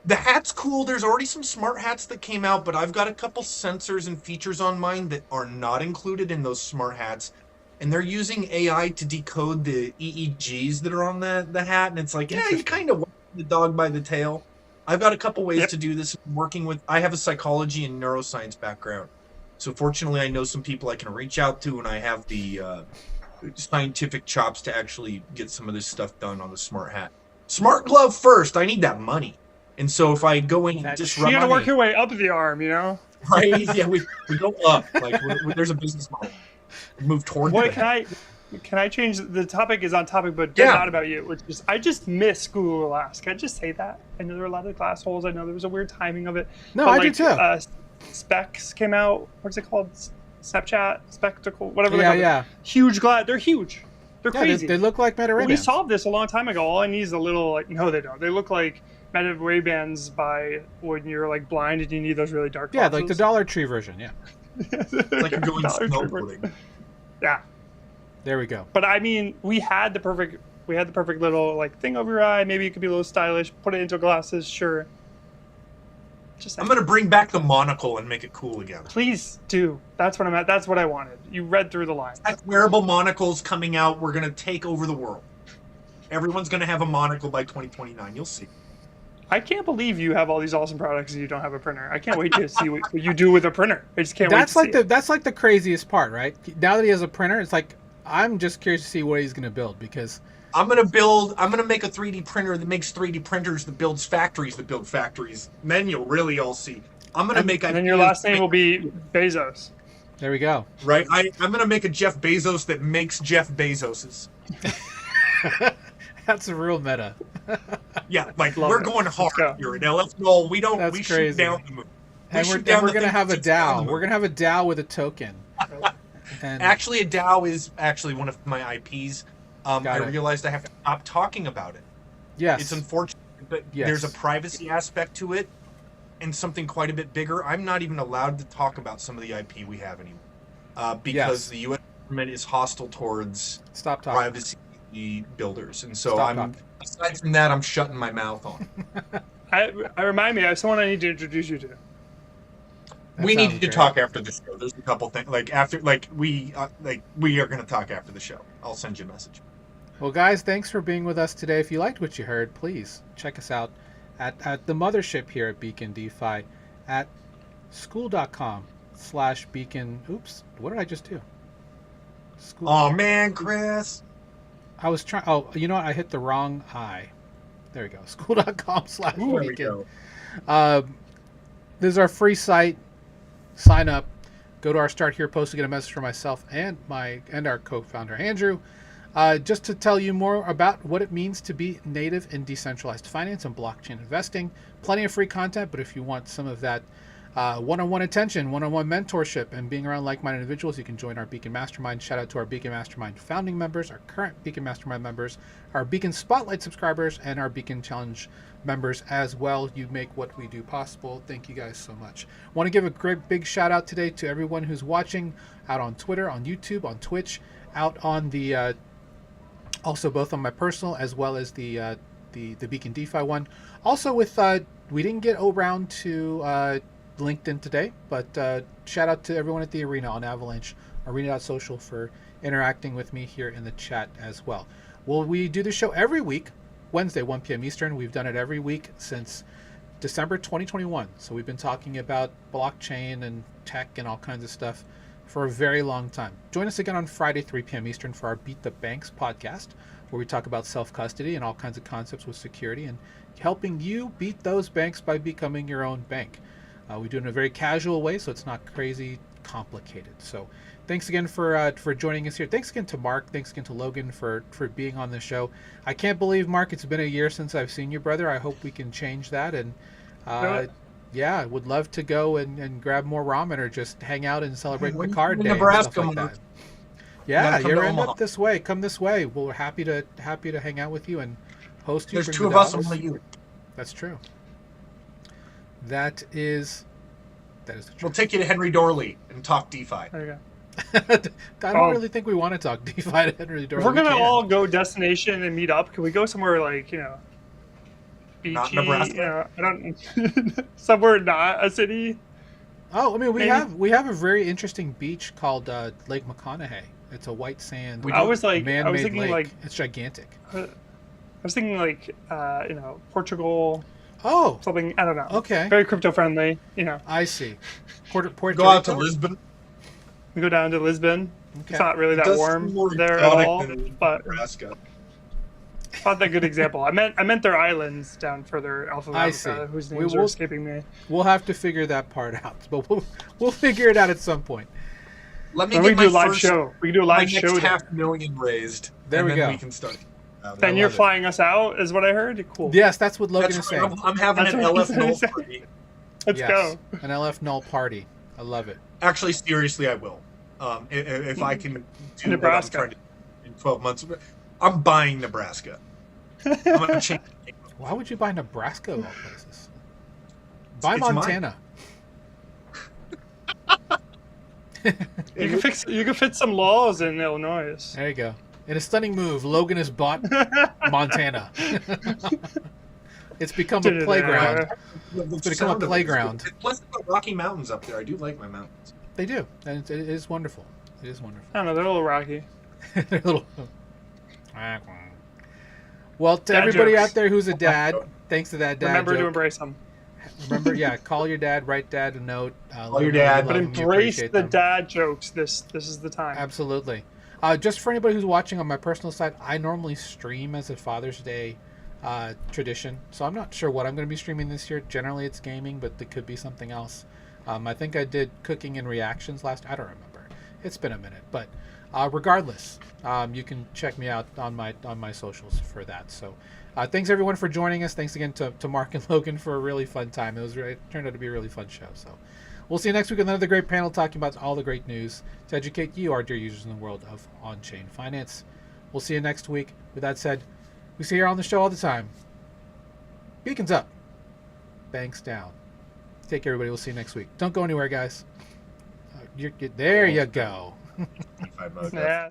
The hat's cool. There's already some smart hats that came out, but I've got a couple sensors and features on mine that are not included in those smart hats. And they're using AI to decode the EEGs that are on the hat. And it's like, yeah, you kind of walk the dog by the tail. I've got a couple ways to do this. I have a psychology and neuroscience background. So fortunately, I know some people I can reach out to, and I have the scientific chops to actually get some of this stuff done on the smart hat. Smart glove first. I need that money. And so if I go in and just run you got to work your way up the arm, Right? Yeah, we go up. Like there's a business model. Move toward Can Can I change the topic? Is on topic, but Yeah. not about you. Which is, I just miss Google Glass. Can I just say that? I know there are a lot of glass holes. I know there was a weird timing of it. No, but I do too. Specs came out. What's it called? Snapchat, Spectacle, whatever. Yeah. Huge glass. They're huge. They're crazy. They look like Meta Ray-Bans. We solved this a long time ago. All I need is a little, like, no, they don't. They look like Meta Ray-Bans by when you're like blind and you need those really dark glasses. Yeah, like the Dollar Tree version. Yeah. Like you're going snowboarding. Yeah. There we go. But I mean, we had the perfect little like thing over your eye. Maybe it could be a little stylish. Put it into glasses, sure. Just I'm gonna bring back the monocle and make it cool again. Please do. That's what I'm at. That's what I wanted. You read through the lines. Wearable monocles coming out. We're gonna take over the world. Everyone's gonna have a monocle by 2029. You'll see. I can't believe you have all these awesome products and you don't have a printer. I can't wait to see what you do with a printer. I just can't wait to see it. That's like the craziest part, right? Now that he has a printer, it's like I'm just curious to see what he's going to build because I'm gonna make a 3D printer that makes 3D printers that builds factories that build factories. Then you'll really all see. I'm gonna make. And then your last name will be Bezos. There we go. Right. I'm gonna make a Jeff Bezos that makes Jeff Bezoses. That's a real meta. Yeah, like Love we're it. going Let's hard go. here at LF. No, we don't. That's we crazy. shoot down the moon. And we're going to have a DAO. We're going to have a DAO with a token. And Actually, a DAO is actually one of my IPs. I it. realized I have to stop talking about it. yes. It's unfortunate, but Yes. there's a privacy aspect to it and something quite a bit bigger. I'm not even allowed to talk about some of the IP we have anymore because the U.S. government is hostile towards Stop talking. privacy builders. And so Stop talking. aside from that, I'm shutting my mouth on. I remind me, I have someone I need to introduce you to. That We sounds need to great. talk after the show. There's a couple things we are going to talk after the show. I'll send you a message. Well, guys, thanks for being with us today. If you liked what you heard, please check us out at the mothership here at Beacon DeFi at school.com/beacon. Oops, what did I just do? School. Oh man, Chris. I was trying. Oh, you know what? I hit the wrong I. There we go. School.com/beacon. This is our free site. Sign up. Go to our Start Here post to get a message from myself and our co-founder Andrew. Just to tell you more about what it means to be native in decentralized finance and blockchain investing. Plenty of free content, but if you want some of that one-on-one attention, one-on-one mentorship, and being around like-minded individuals, you can join our Beacon Mastermind. Shout out to our Beacon Mastermind founding members, our current Beacon Mastermind members, our Beacon Spotlight subscribers, and our Beacon Challenge members as well. You make what we do possible. Thank you guys so much. Want to give a great big shout out today to everyone who's watching out on Twitter, on YouTube, on Twitch, out on the also both on my personal as well as the Beacon DeFi one. Also with we didn't get around to LinkedIn today, but shout out to everyone at the arena on Avalanche, arena.social, for interacting with me here in the chat as well. Well, we do the show every week, Wednesday, 1 p.m. Eastern. We've done it every week since December 2021. So we've been talking about blockchain and tech and all kinds of stuff for a very long time. Join us again on Friday, 3 p.m. Eastern for our Beat the Banks podcast, where we talk about self-custody and all kinds of concepts with security and helping you beat those banks by becoming your own bank. We do it in a very casual way, so it's not crazy complicated. So thanks again for joining us here. Thanks again to Mark. Thanks again to Logan for being on the show. I can't believe, Mark, it's been a year since I've seen you, brother. I hope we can change that. And yeah, I would love to go and grab more ramen or just hang out and celebrate Picard Day. Nebraska, and stuff like that. Yeah, you're in up this way. Come this way. We're happy to hang out with you and host you. There's two of us, only you. That's true. That is the truth. We'll take you to Henry Dorley and talk DeFi. There you I don't really think we want to talk DeFi to Henry Dorley. If we're gonna all go destination and meet up, can we go somewhere like, beachy? Not Nebraska. I don't. Somewhere not a city. Oh, I mean, we Maybe. have a very interesting beach called Lake McConaughey. It's a white sand. I was man-made thinking lake. like It's gigantic. I was thinking like Portugal. Oh, Something, I don't know. okay. Very crypto friendly. I see. Puerto Go out to Rico? Lisbon. We go down to Lisbon. Okay. It's not really that Does warm seem more there at exotic all, than but Nebraska. it's not that good example. I meant their islands down further Alpha I Africa, see. whose We names will- are escaping me. We'll have to figure that part out, but we'll figure it out at some point. Let me When get we my do a live first, show, we can do a my live next show. There. $500,000 raised. There and we then go. we can start. Then you're love it. flying us out, is what I heard. Cool. Yes, that's what Logan That's is right. saying. I'm having That's an what LF he's null saying. party. Let's Yes, go. an LF null party. I love it. Actually, seriously, I will. If I can do Nebraska. what I'm trying to do in 12 months, I'm buying Nebraska. I'm going to change. Why would you buy Nebraska of all places? Buy It's mine. Montana. You can fit some laws in Illinois. There you go. In a stunning move, Logan has bought Montana. It's become a playground. It's become a playground. Plus, the Rocky Mountains up there. I do like my mountains. They do, and it is wonderful. It is wonderful. I don't know, they're a little rocky. They're a little. Well, to Dad everybody jokes. out there who's a dad, thanks to that dad Remember to joke. embrace them. Remember, yeah, call your dad, write dad a note. Call your dad. But embrace the dad jokes. This is the time. Absolutely. Just for anybody who's watching on my personal side, I normally stream as a Father's Day tradition, so I'm not sure what I'm going to be streaming this year. Generally, it's gaming, but it could be something else. I think I did cooking and reactions last. I don't remember. It's been a minute, but regardless, you can check me out on my socials for that. So, thanks everyone for joining us. Thanks again to Mark and Logan for a really fun time. It turned out to be a really fun show. So, we'll see you next week with another great panel talking about all the great news to educate you, our dear users, in the world of on-chain finance. We'll see you next week. With that said, we see you here on the show all the time. Beacons up, banks down. Take care, everybody. We'll see you next week. Don't go anywhere, guys. There you go. 25 modes. Yeah.